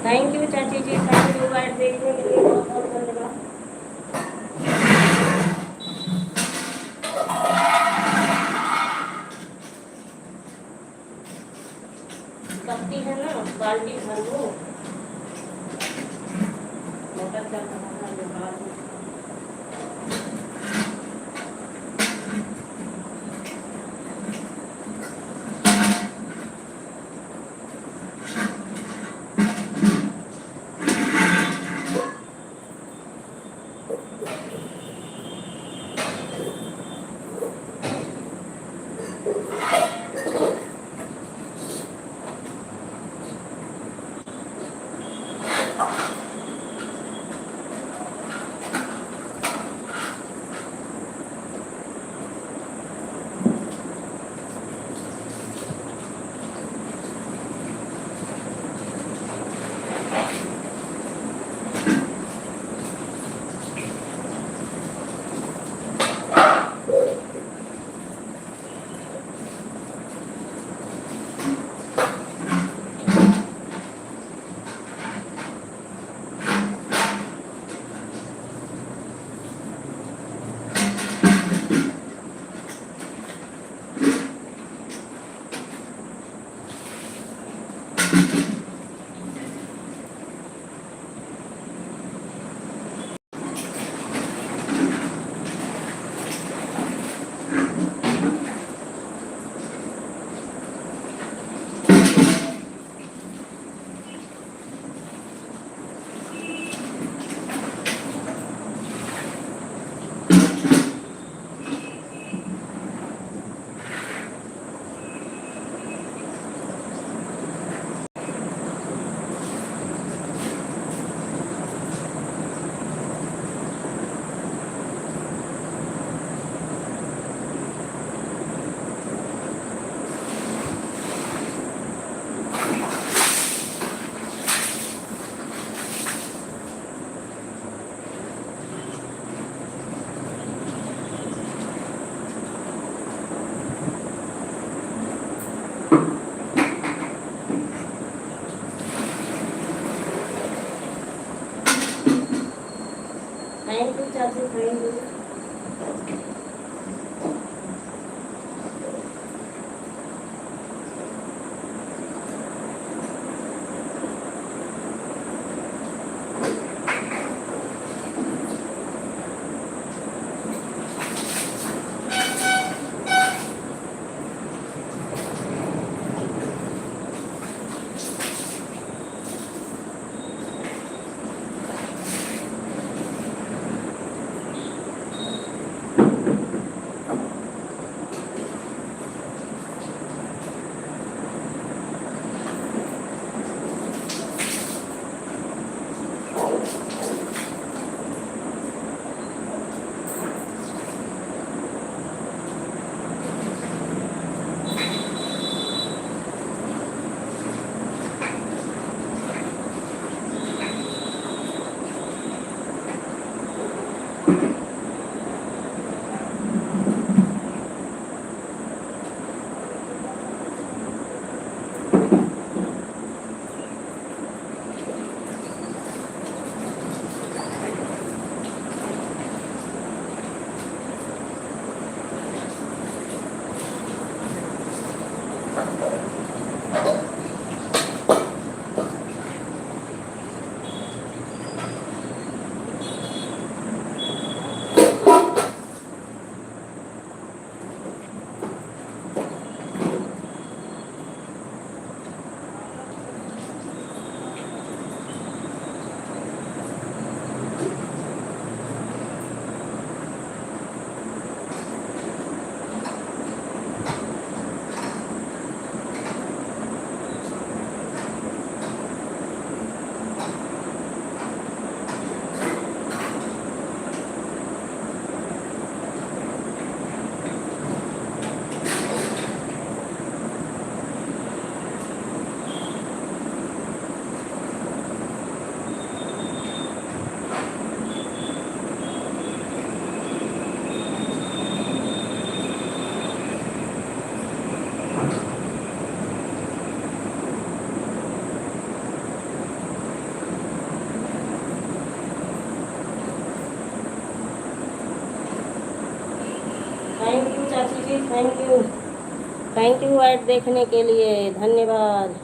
Thank you चाची जी, थैंक यू। ऐड देखने के लिए बहुत बहुत धन्यवाद। बत्ती है ना, बाल्टी भर लो। मोटर चल रहा है जो बाहर में। थैंक यू चाची, thank you. Thank you add देखने के लिए, धन्यवाद।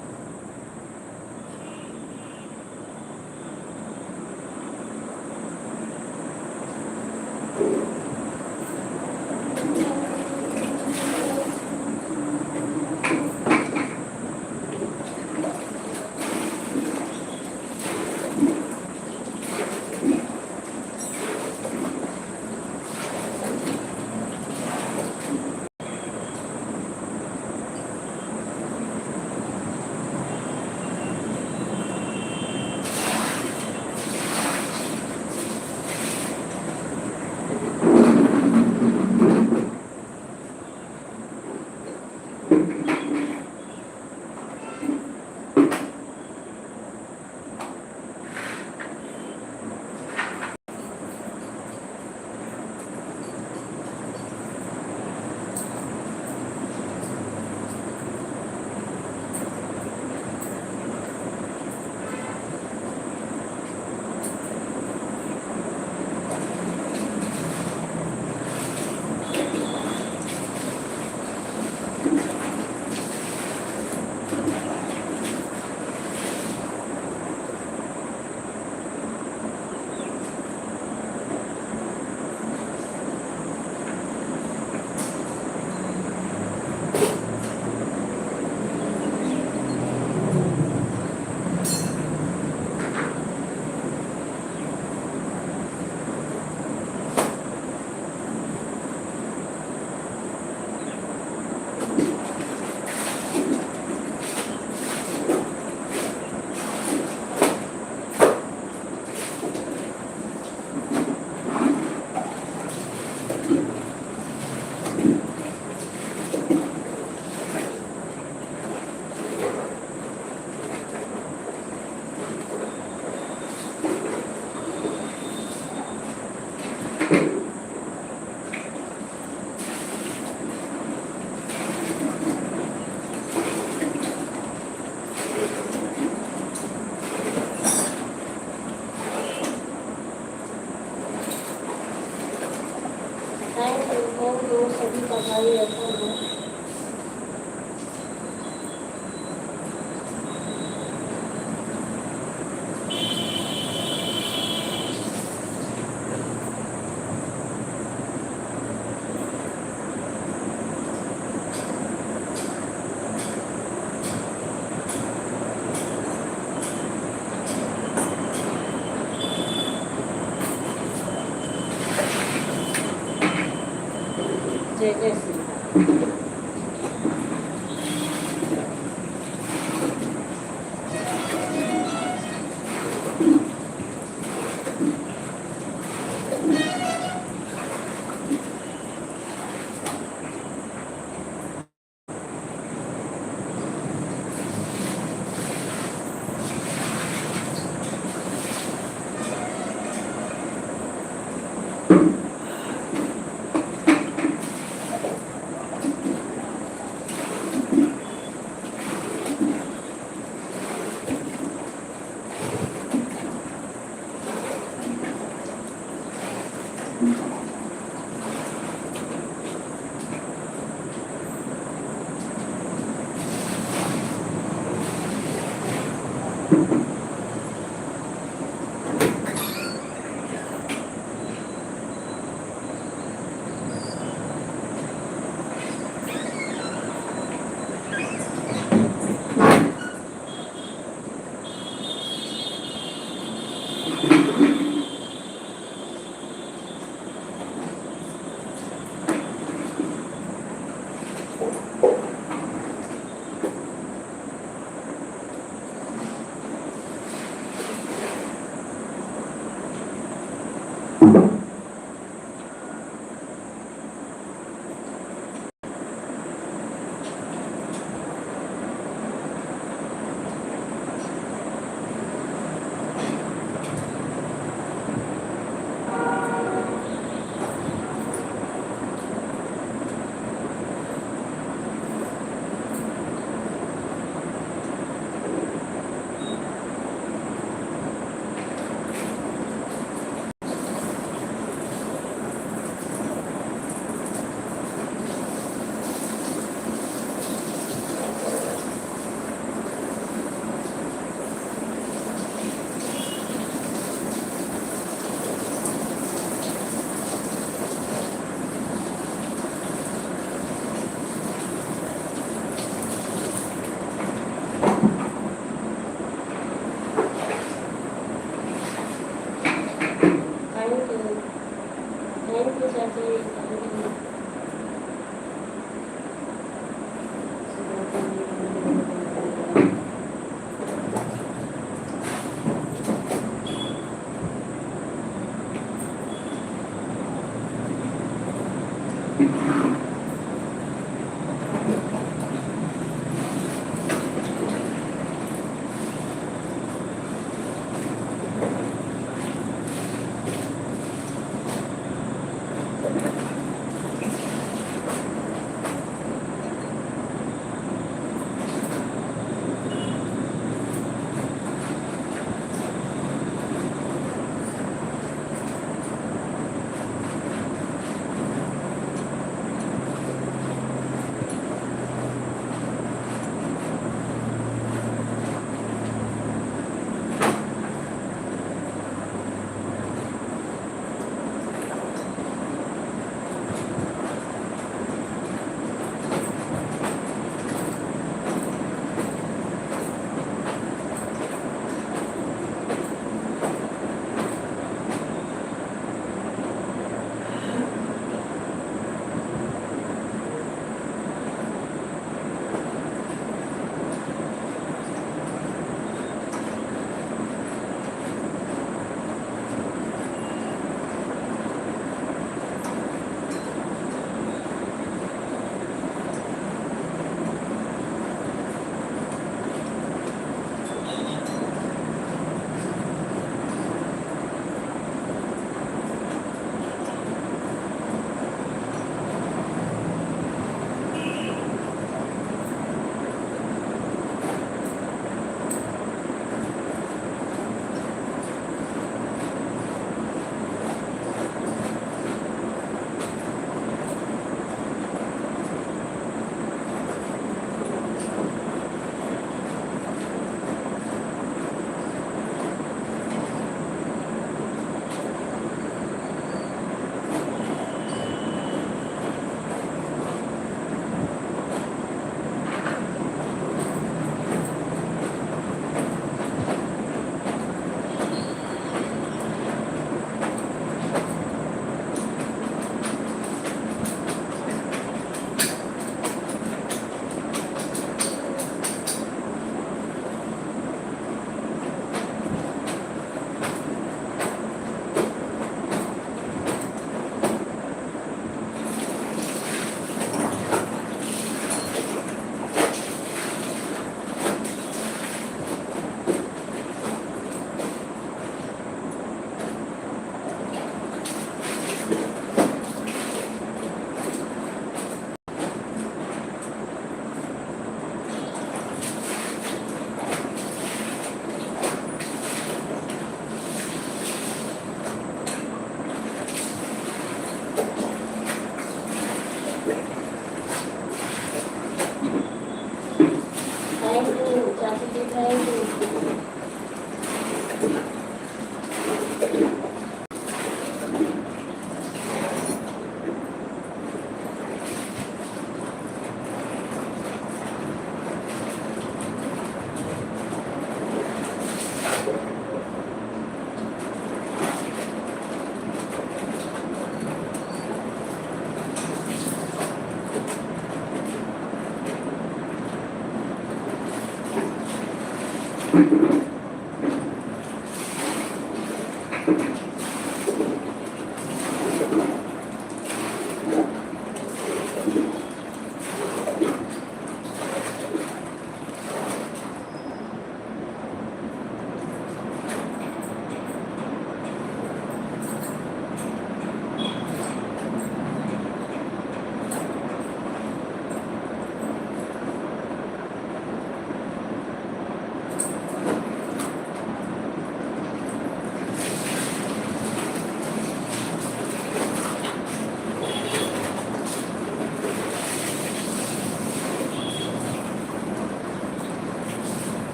थैंक यू सभी का भाई ऐसा है। जय जय श्री राम।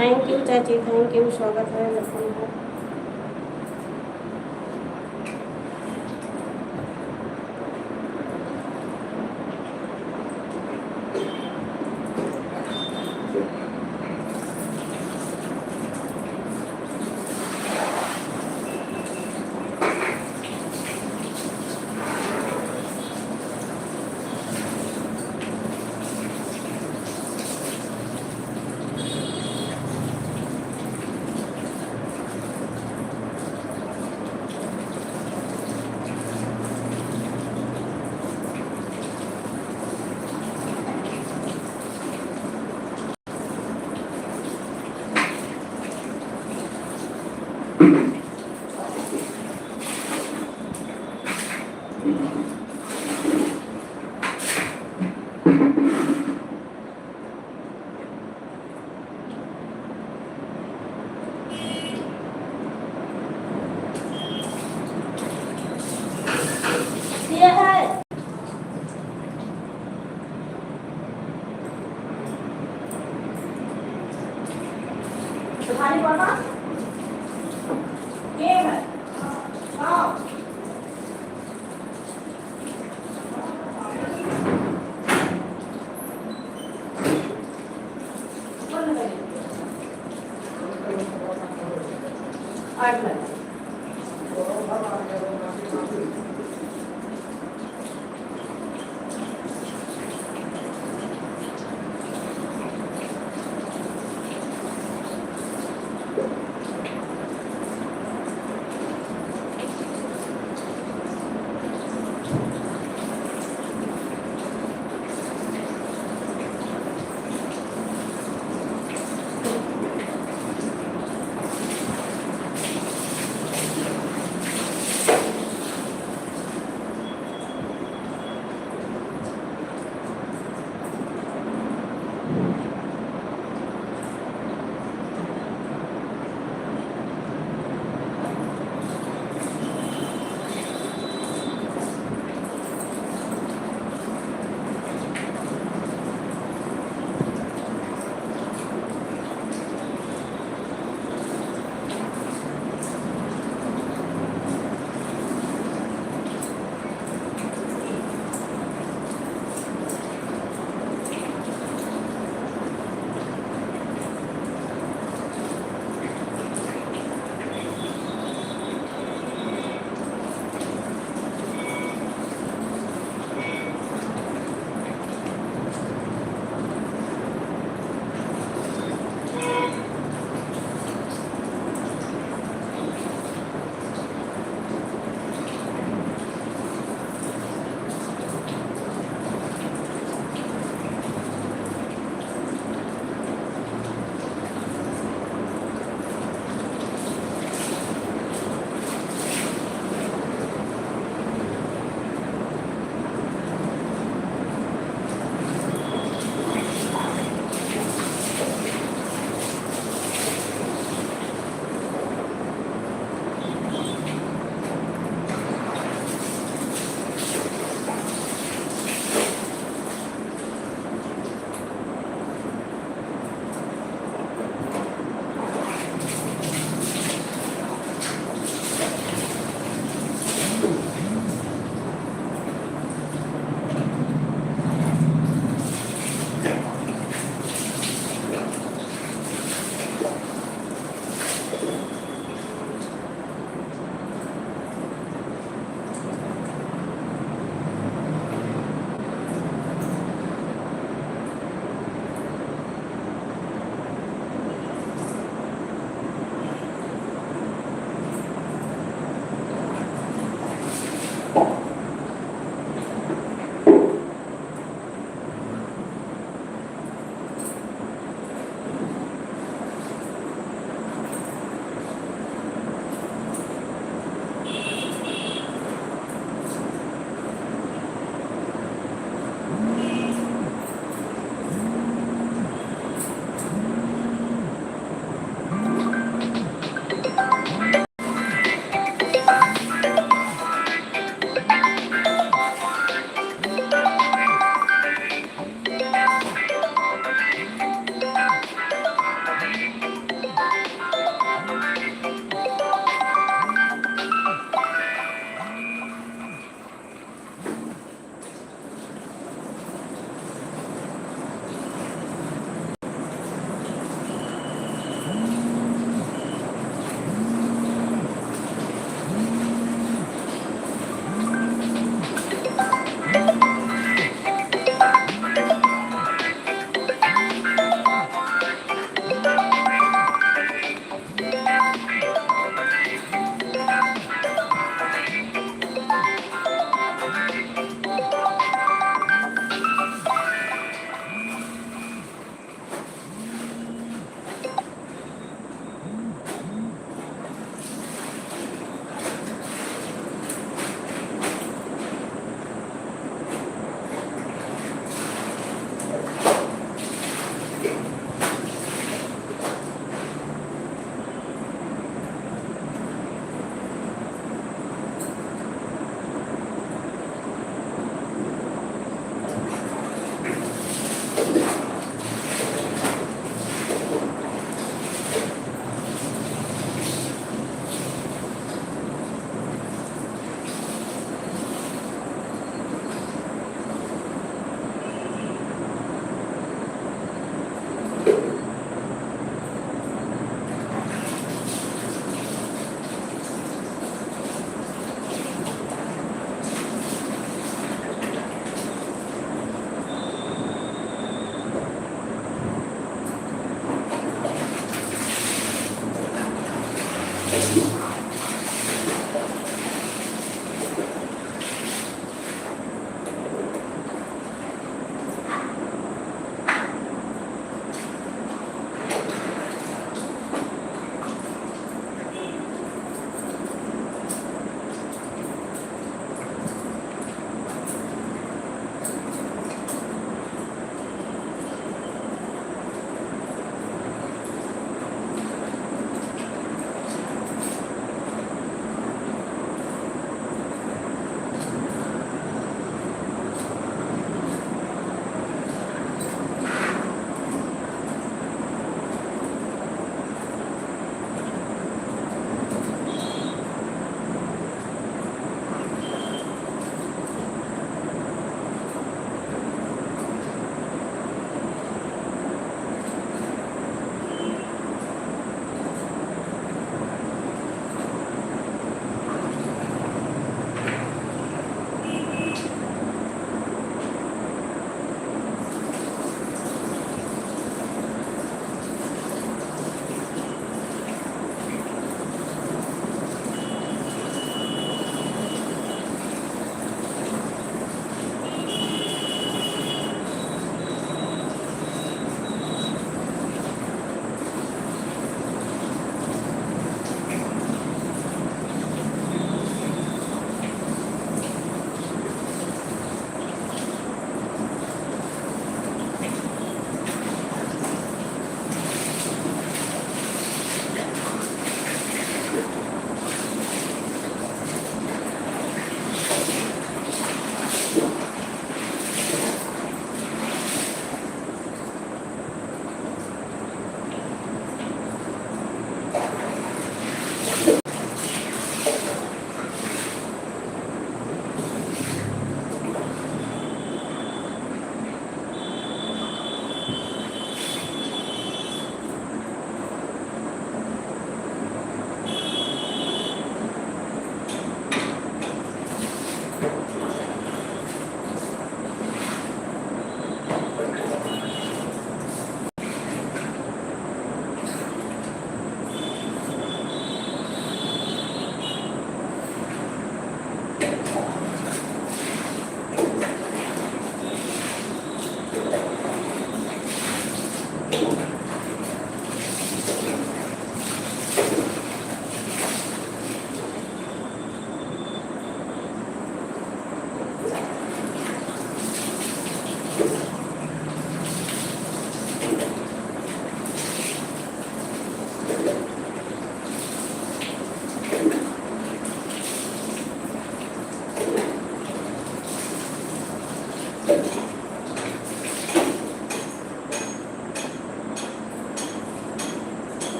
थैंक यू चाची, थैंक यू, स्वागत है, वेलकम है। ये है तुम्हारी पापा ये है। हाँ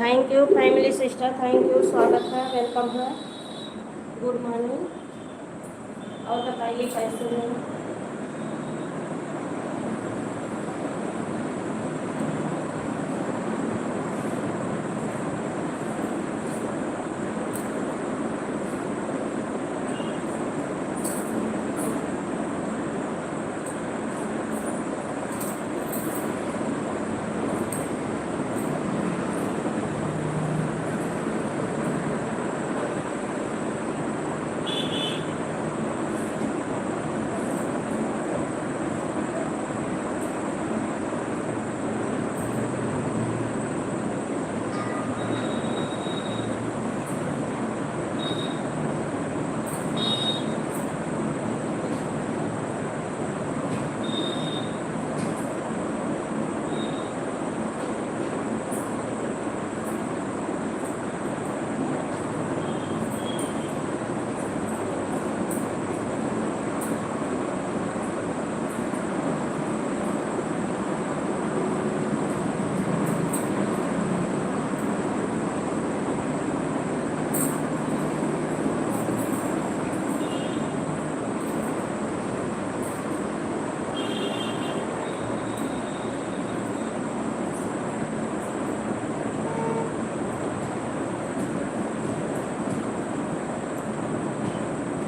thank you family sister, thank you, स्वागत है, वेलकम है, गुड मॉर्निंग। और बताइए कैसे हैं?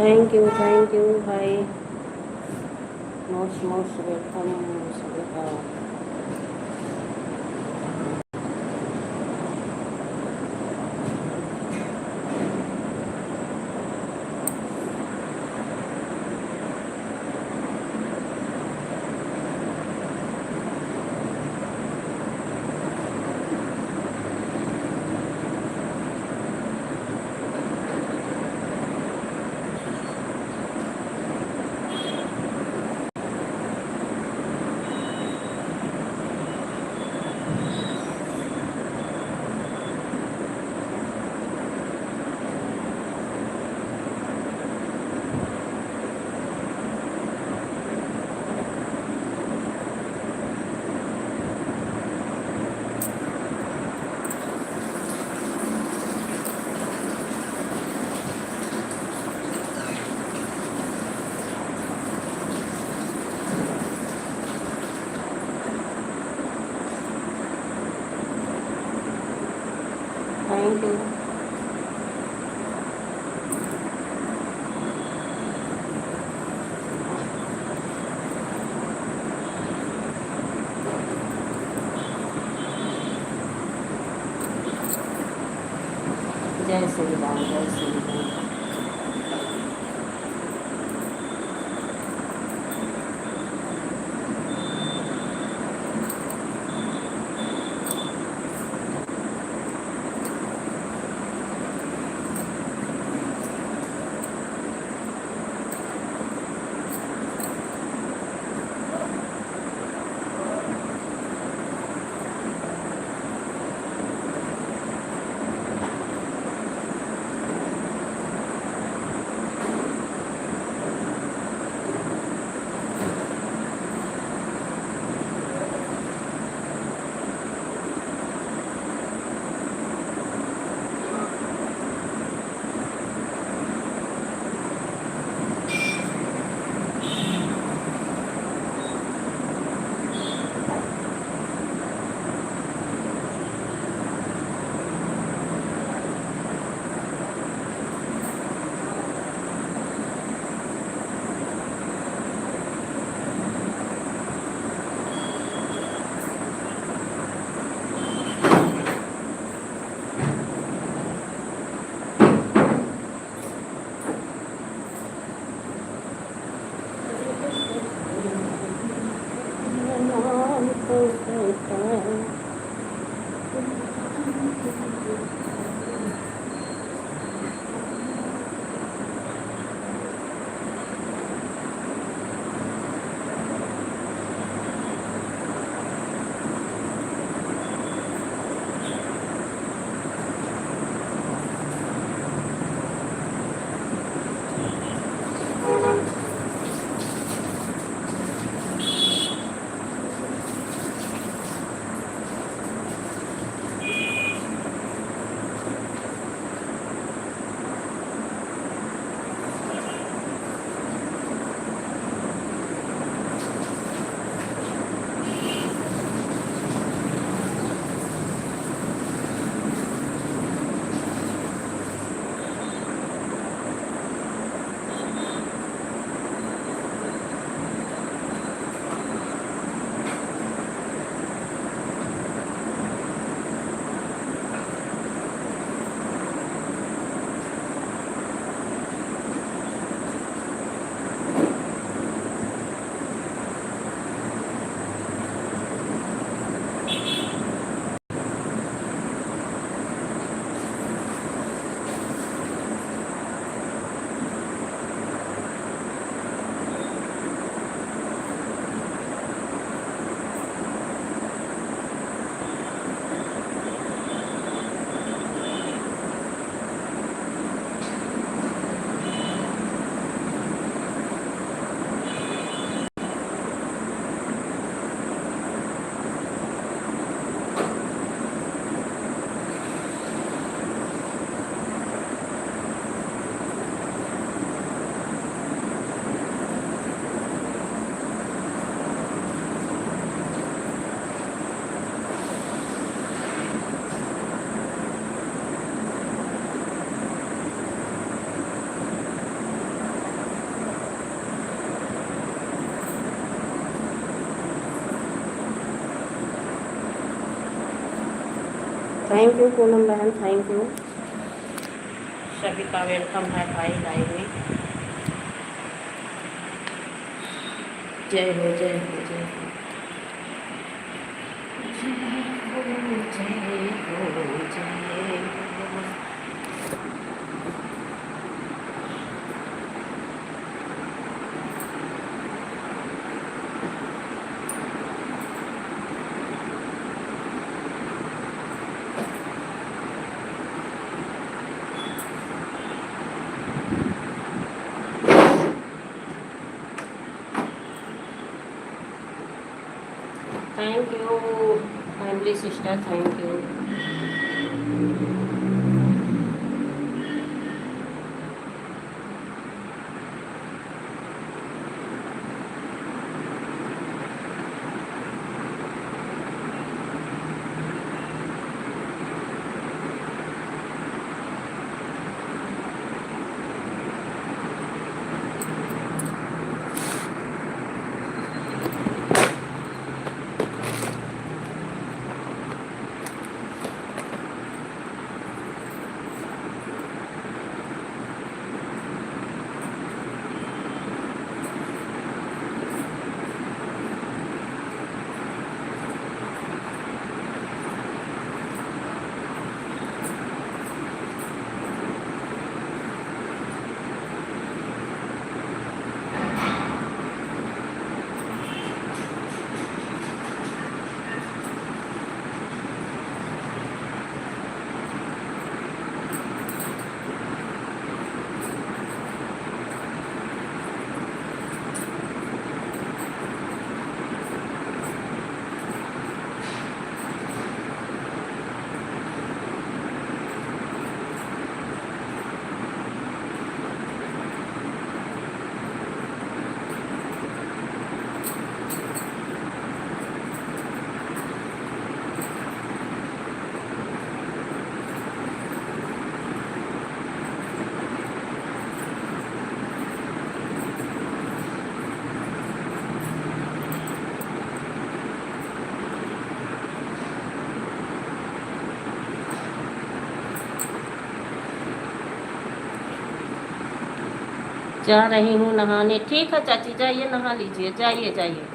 थैंक यू भाई, मोस्ट मोस्ट वेलकम सभी का। Thank you. जय श्री राम, जय श्री राम। थैंक यू पूनम बहन, थैंक यू। सभी का वेलकम है भाई लाइव में। जय हो जय हो जय हो जय हो जय हो। Thank you family sister, thank you. जा रही हूँ नहाने। ठीक है चाची, जाइए नहा लीजिए, जाइए जाइए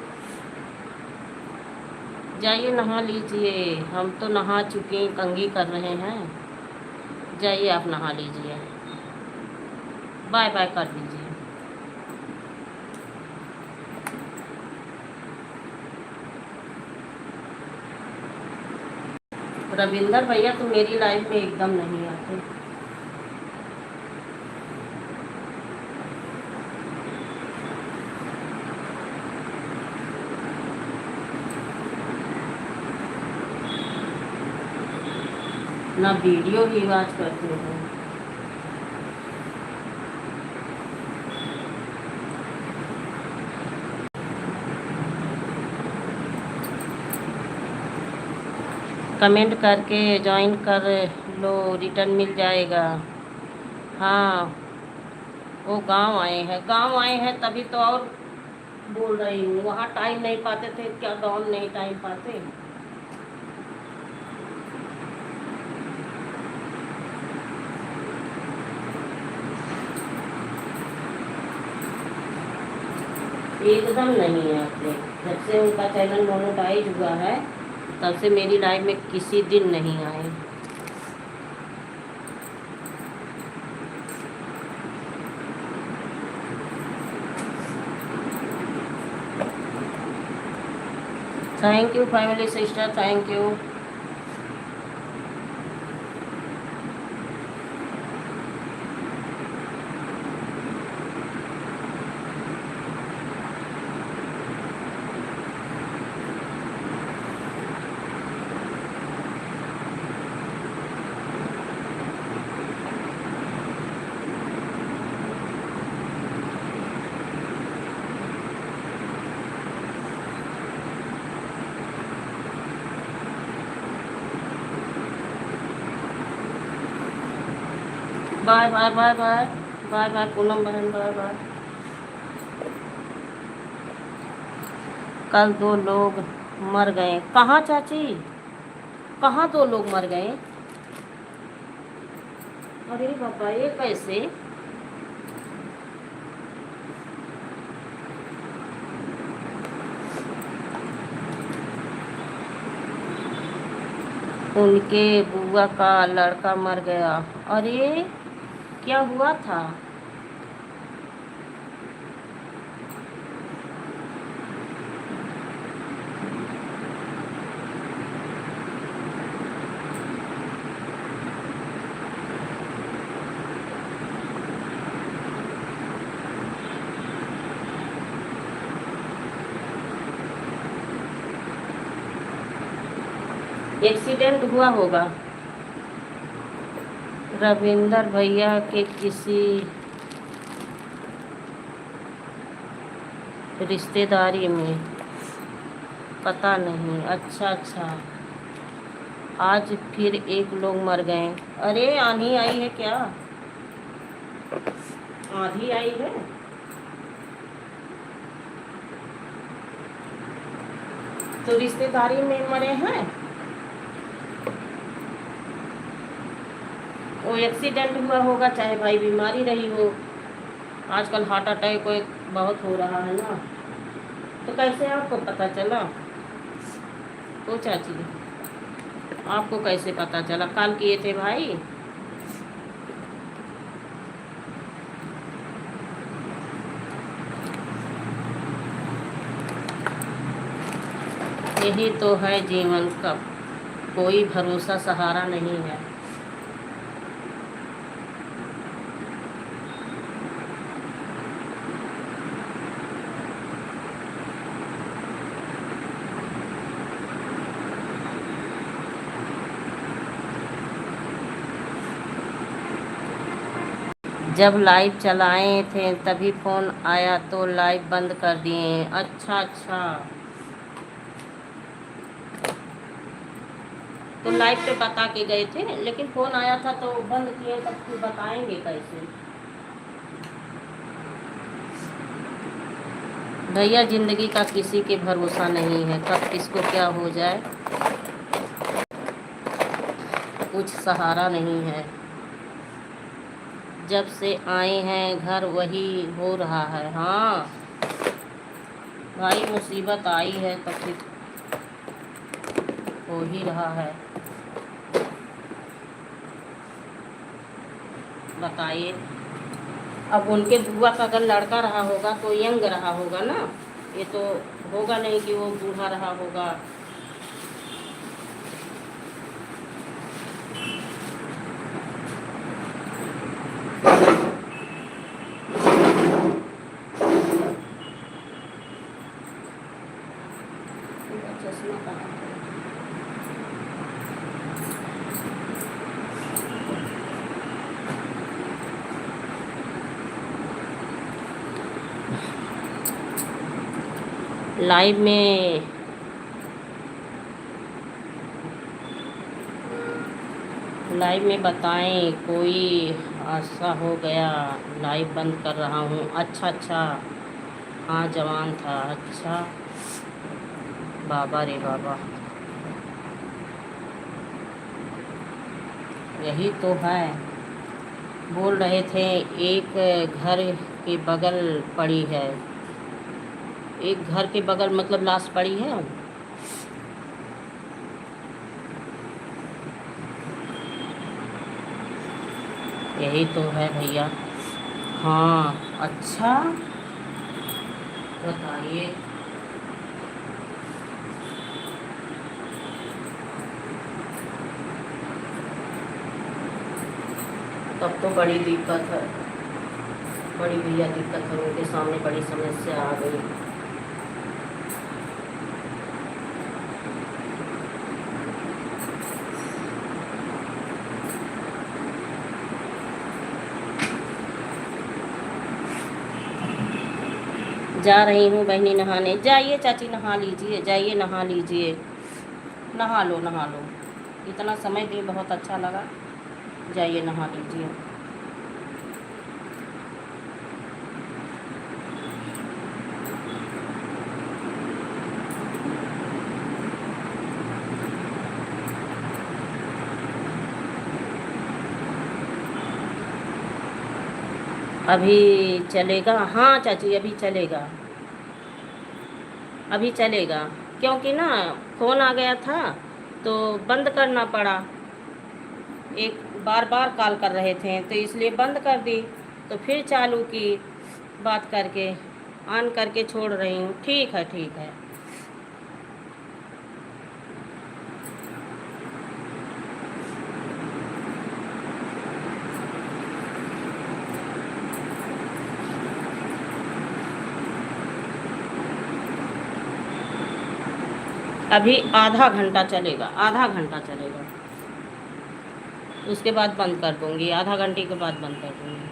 जाइए नहा लीजिए। हम तो नहा चुके, कंघी कर रहे हैं। जाइए आप नहा लीजिए, बाय बाय कर दीजिए। रविंदर भैया तो मेरी लाइफ में एकदम नहीं आते। ना वीडियो ही वॉच करते हैं। कमेंट करके ज्वाइन कर लो, रिटर्न मिल जाएगा। हाँ, वो गांव आए हैं, गांव आए हैं तभी तो और बोल रही हूँ। वहाँ टाइम नहीं पाते थे क्या, गाँव नहीं टाइम पाते। एकदम नहीं है आपने। जब से उनका चैनल मोनेटाइज हुआ है तब से मेरी लाइफ में किसी दिन नहीं आए। Thank you family sister, thank you. Bye bye bye bye bye bye Poonam बहन, बाय बाय। कल 2 लोग मर गए। कहाँ चाची, कहाँ 2 लोग मर गए? अरे बाबा, ये कैसे? उनके बुआ का लड़का मर गया। अरे, क्या हुआ था? एक्सीडेंट हुआ होगा। रविंदर भैया के किसी रिश्तेदारी में, पता नहीं। अच्छा अच्छा, आज फिर एक लोग मर गए। अरे, आंधी आई है क्या? आंधी आई है। तो रिश्तेदारी में मरे हैं। वो एक्सीडेंट हुआ होगा, चाहे भाई बीमारी रही हो। आजकल हार्ट अटैक को बहुत हो रहा है ना। तो कैसे आपको पता चला? ओ चाची, आपको कैसे पता चला? कॉल किए थे भाई? यही तो है जीवन का, कोई भरोसा सहारा नहीं है। जब लाइव चलाए थे तभी फोन आया तो लाइव बंद कर दिए। अच्छा अच्छा, तो लाइव पे बता के गए थे, लेकिन फोन आया था तो बंद किए, तब फिर बताएंगे कैसे? भैया, जिंदगी का किसी के भरोसा नहीं है, कब किसको क्या हो जाए, कुछ सहारा नहीं है। जब से आए हैं घर वही हो रहा है। हाँ भाई, मुसीबत आई है तो फिर हो ही रहा है। बताइए, अब उनके बुआ का अगर लड़का रहा होगा तो यंग रहा होगा ना। ये तो होगा नहीं कि वो बूढ़ा रहा होगा। चश्मा कहाँ है? लाइव में बताएं, कोई हादसा हो गया, लाइव बंद कर रहा हूँ। अच्छा अच्छा, हाँ जवान था। अच्छा, बाबा रे बाबा, यही तो है। बोल रहे थे एक घर के बगल पड़ी है, एक घर के बगल मतलब लाश पड़ी है। यही तो है भैया। हाँ, अच्छा, बताइए। तब तो बड़ी दिक्कत है, बड़ी भैया दिक्कत है, उनके सामने बड़ी समस्या आ गई। जा रही हूँ बहनी नहाने। जाइए चाची, नहा लीजिए, जाइए नहा लीजिए। नहा लो नहा लो, इतना समय दिए, बहुत अच्छा लगा। जाइए नहा लीजिए। अभी चलेगा, हाँ चाची अभी चलेगा, अभी चलेगा। क्योंकि ना फ़ोन आ गया था तो बंद करना पड़ा। एक बार बार कॉल कर रहे थे तो इसलिए बंद कर दी, तो फिर चालू की बात करके, ऑन करके छोड़ रही हूँ। ठीक है, ठीक है। अभी आधा घंटा चलेगा, आधा घंटा चलेगा। उसके बाद बंद कर दूँगी, आधा घंटे के बाद बंद कर दूँगी।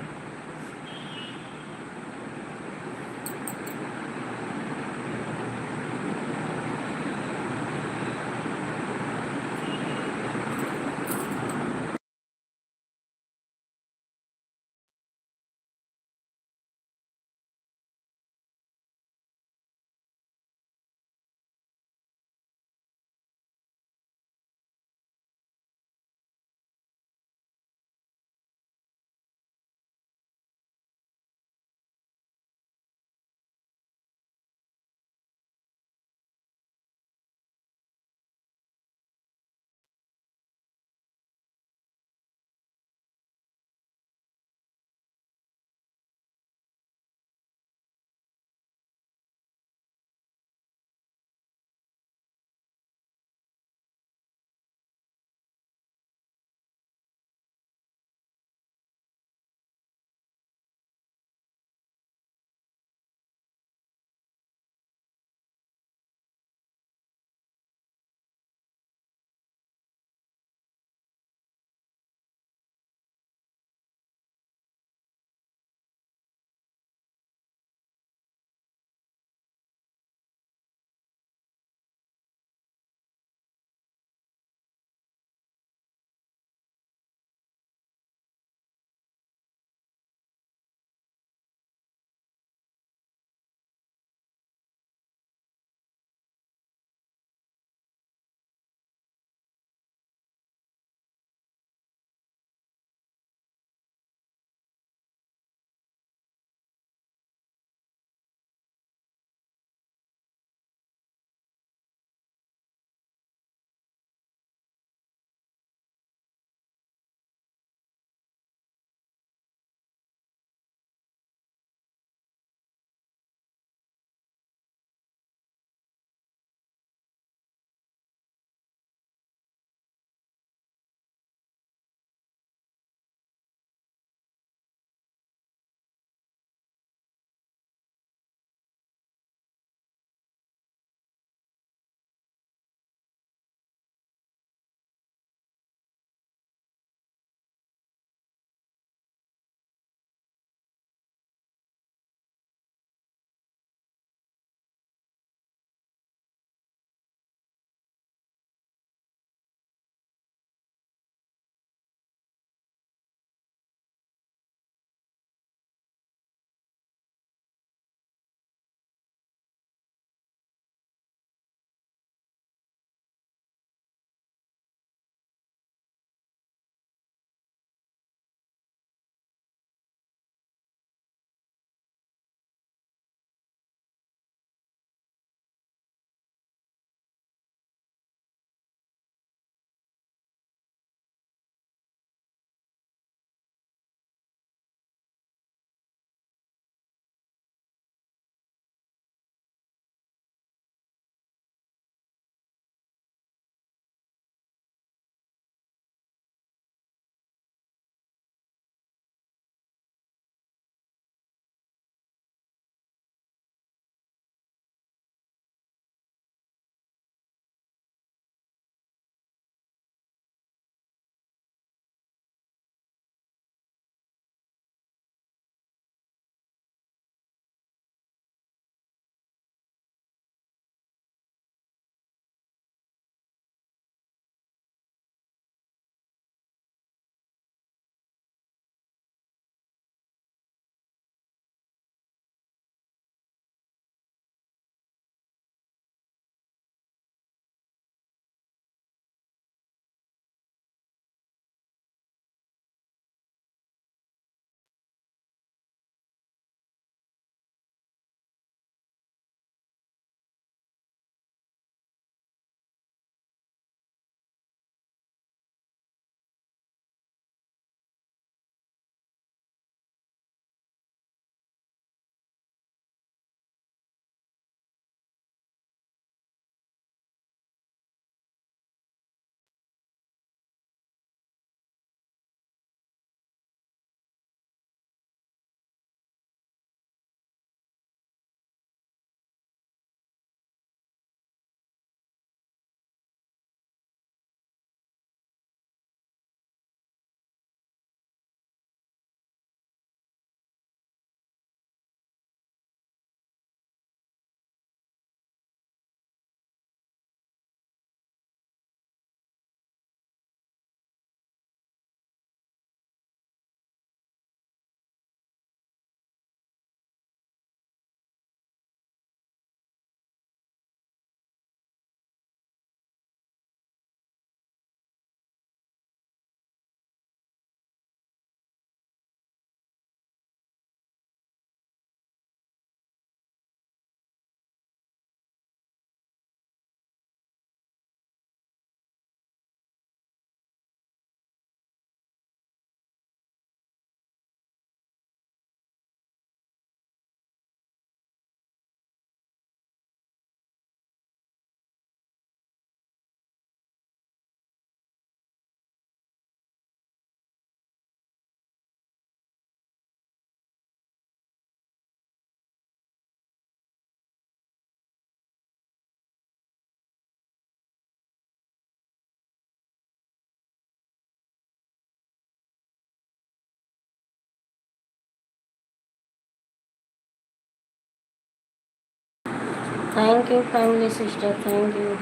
Thank you family sister, thank you.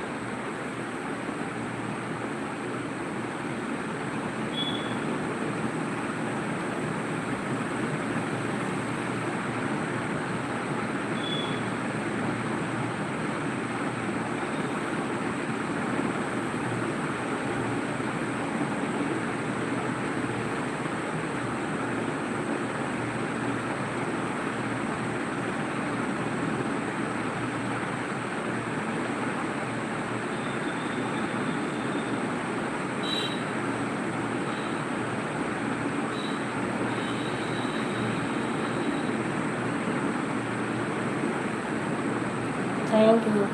Thank you.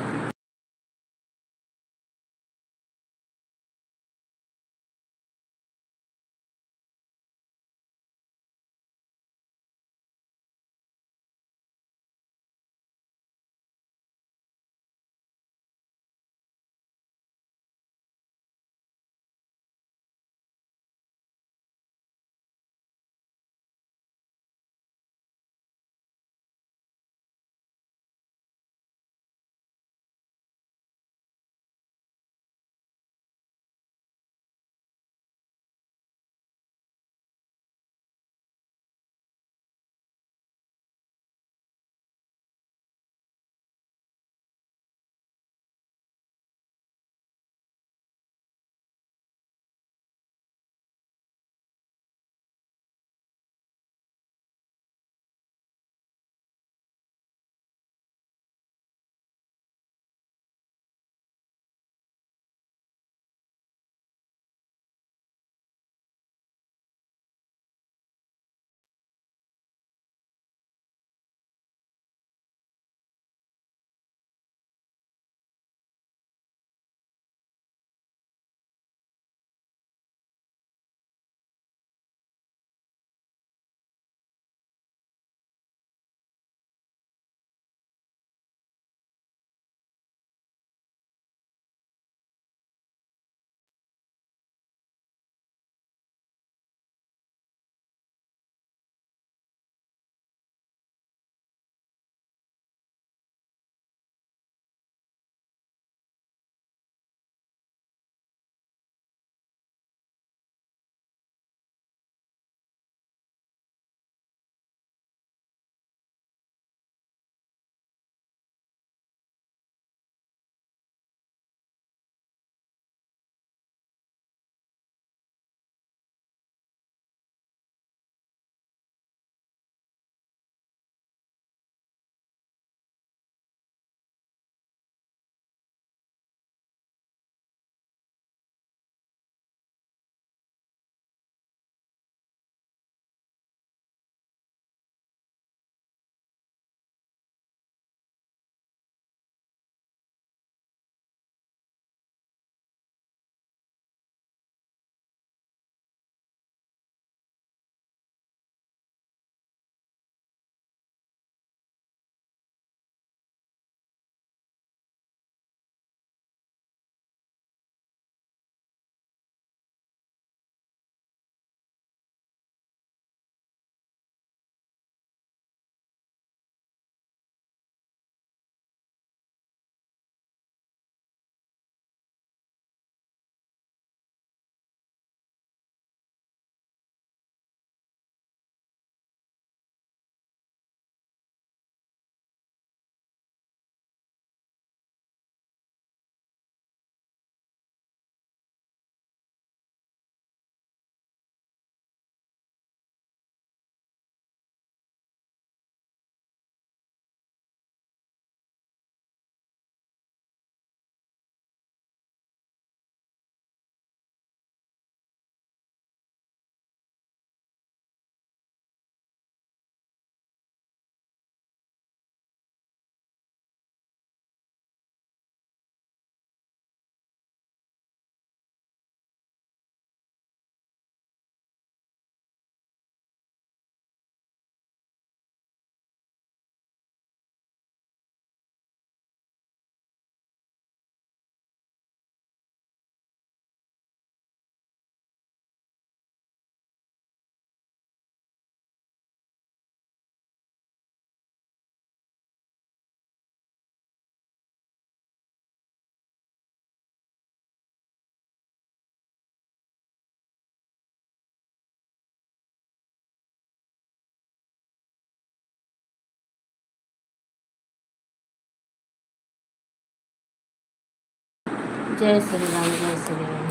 जय श्री राम, जय श्री राम,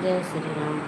जय Shri Ram.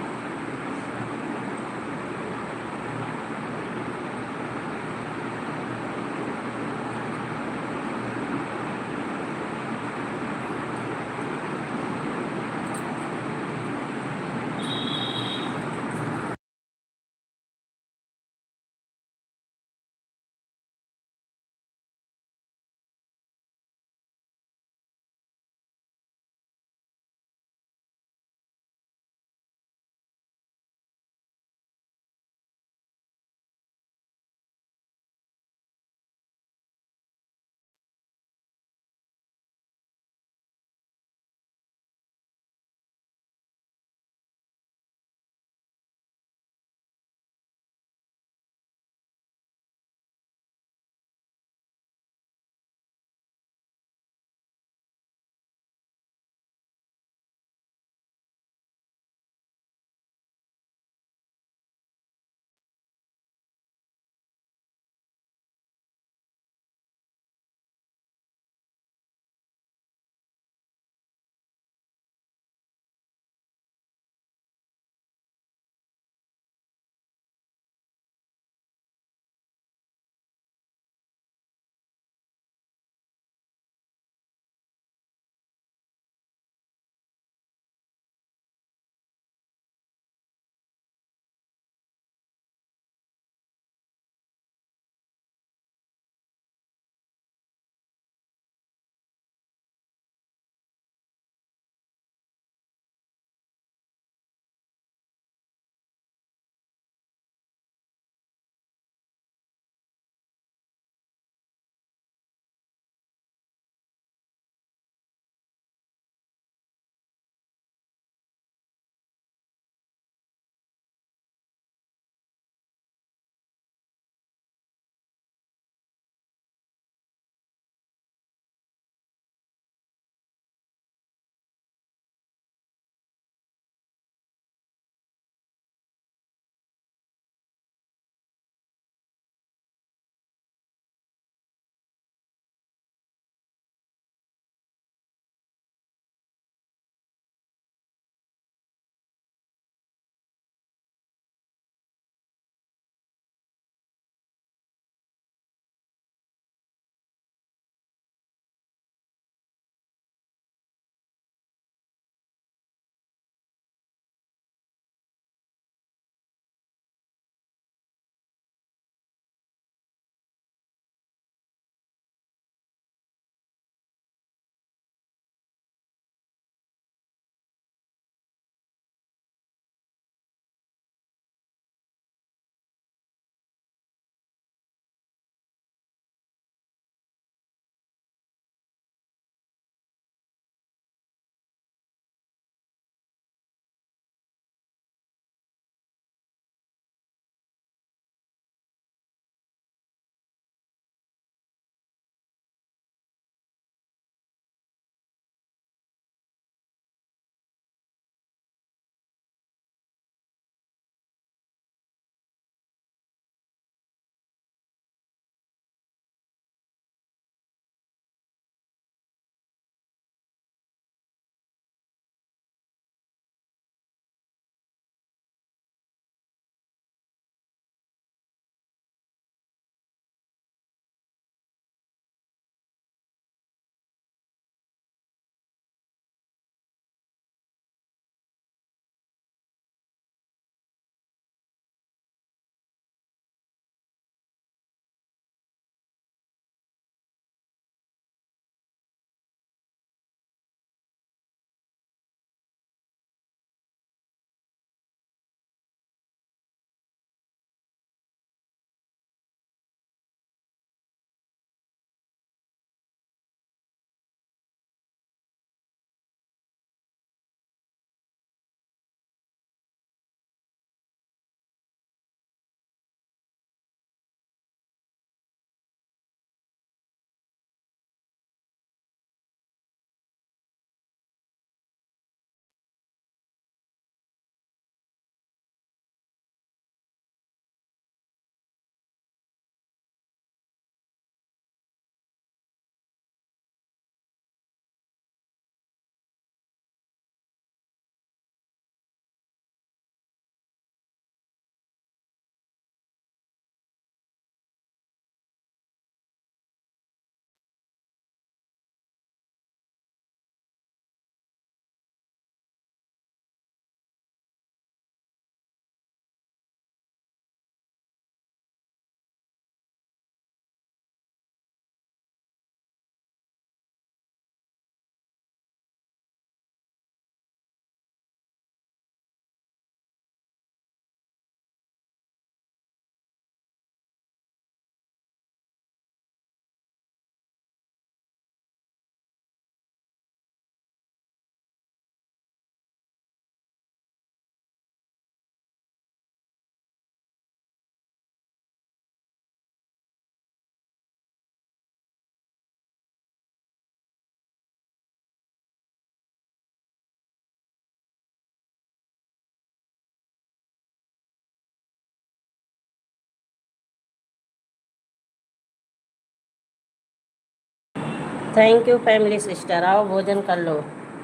Thank you family sister, आओ भोजन कर लो,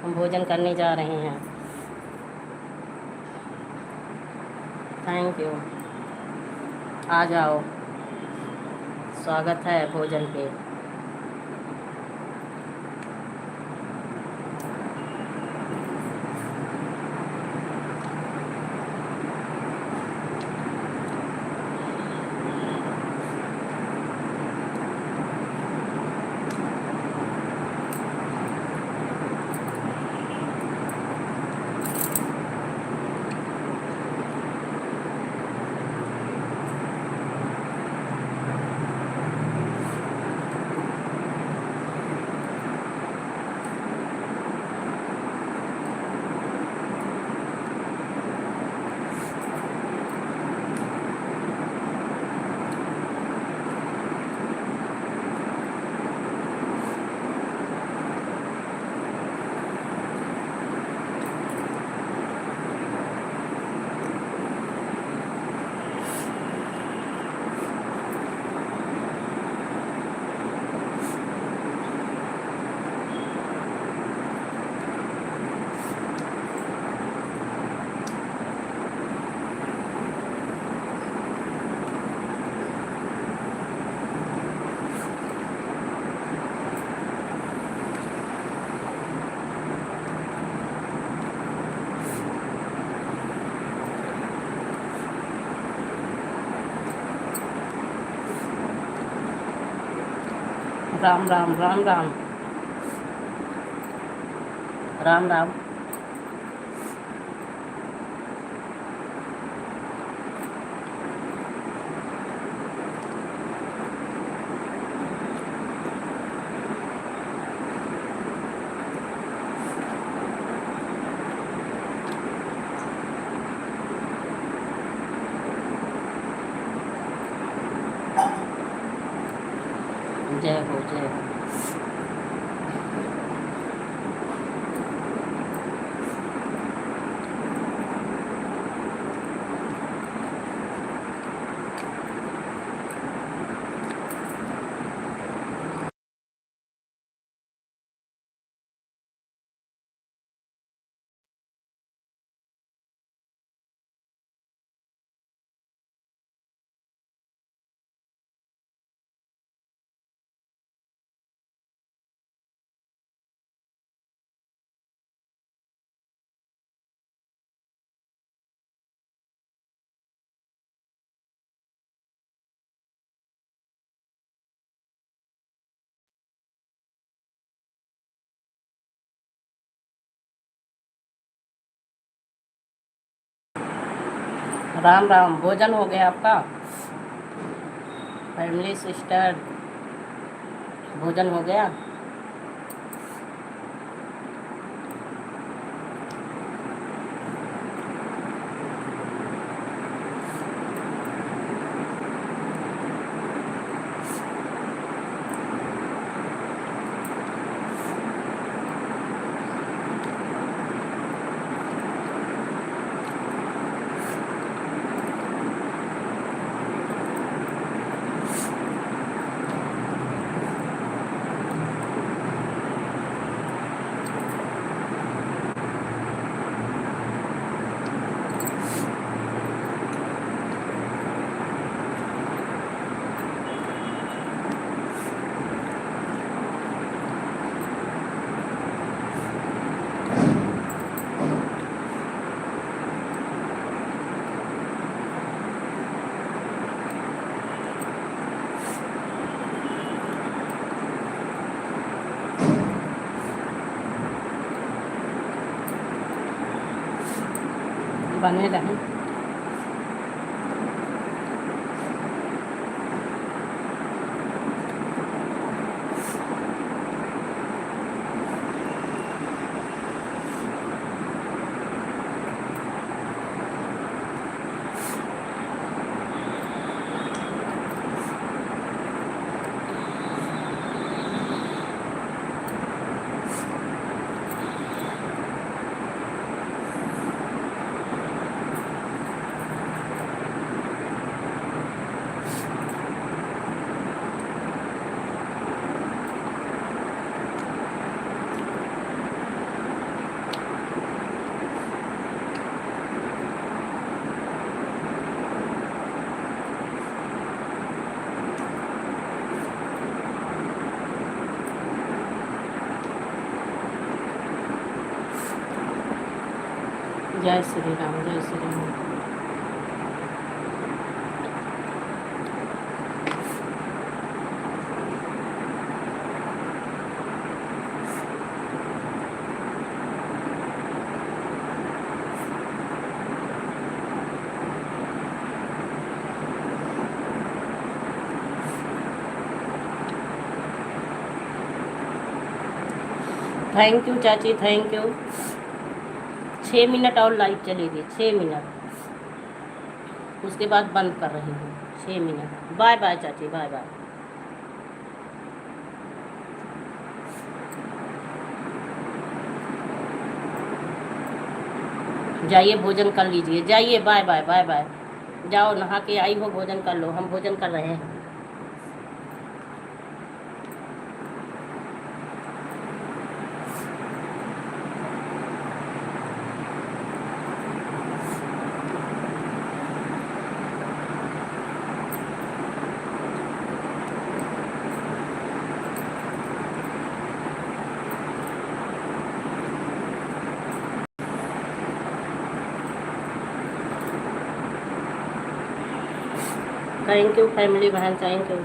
हम भोजन करने जा रहे हैं। थैंक यू, आ जाओ, स्वागत है भोजन पे। राम राम राम राम राम राम। जय हो जय हो। राम राम, भोजन हो गया आपका फैमिली सिस्टर? भोजन हो गया? बने रहें। जय श्री राम, जय श्री राम। थैंक यू चाची, थैंक यू। 6 मिनट और लाइव चलेगी, 6 मिनट, उसके बाद बंद कर रही हूँ। 6 मिनट। बाय बाय चाची, बाय बाय। जाइए भोजन कर लीजिए, जाइए, बाय बाय, बाय बाय। जाओ, नहा के आई हो, भोजन कर लो, हम भोजन कर रहे हैं। थैंक यू फैमिली बहन, thank you.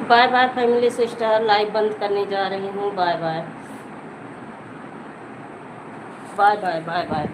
Bye bye family sister, live बंद करने जा रही हूँ। Bye bye bye bye bye bye.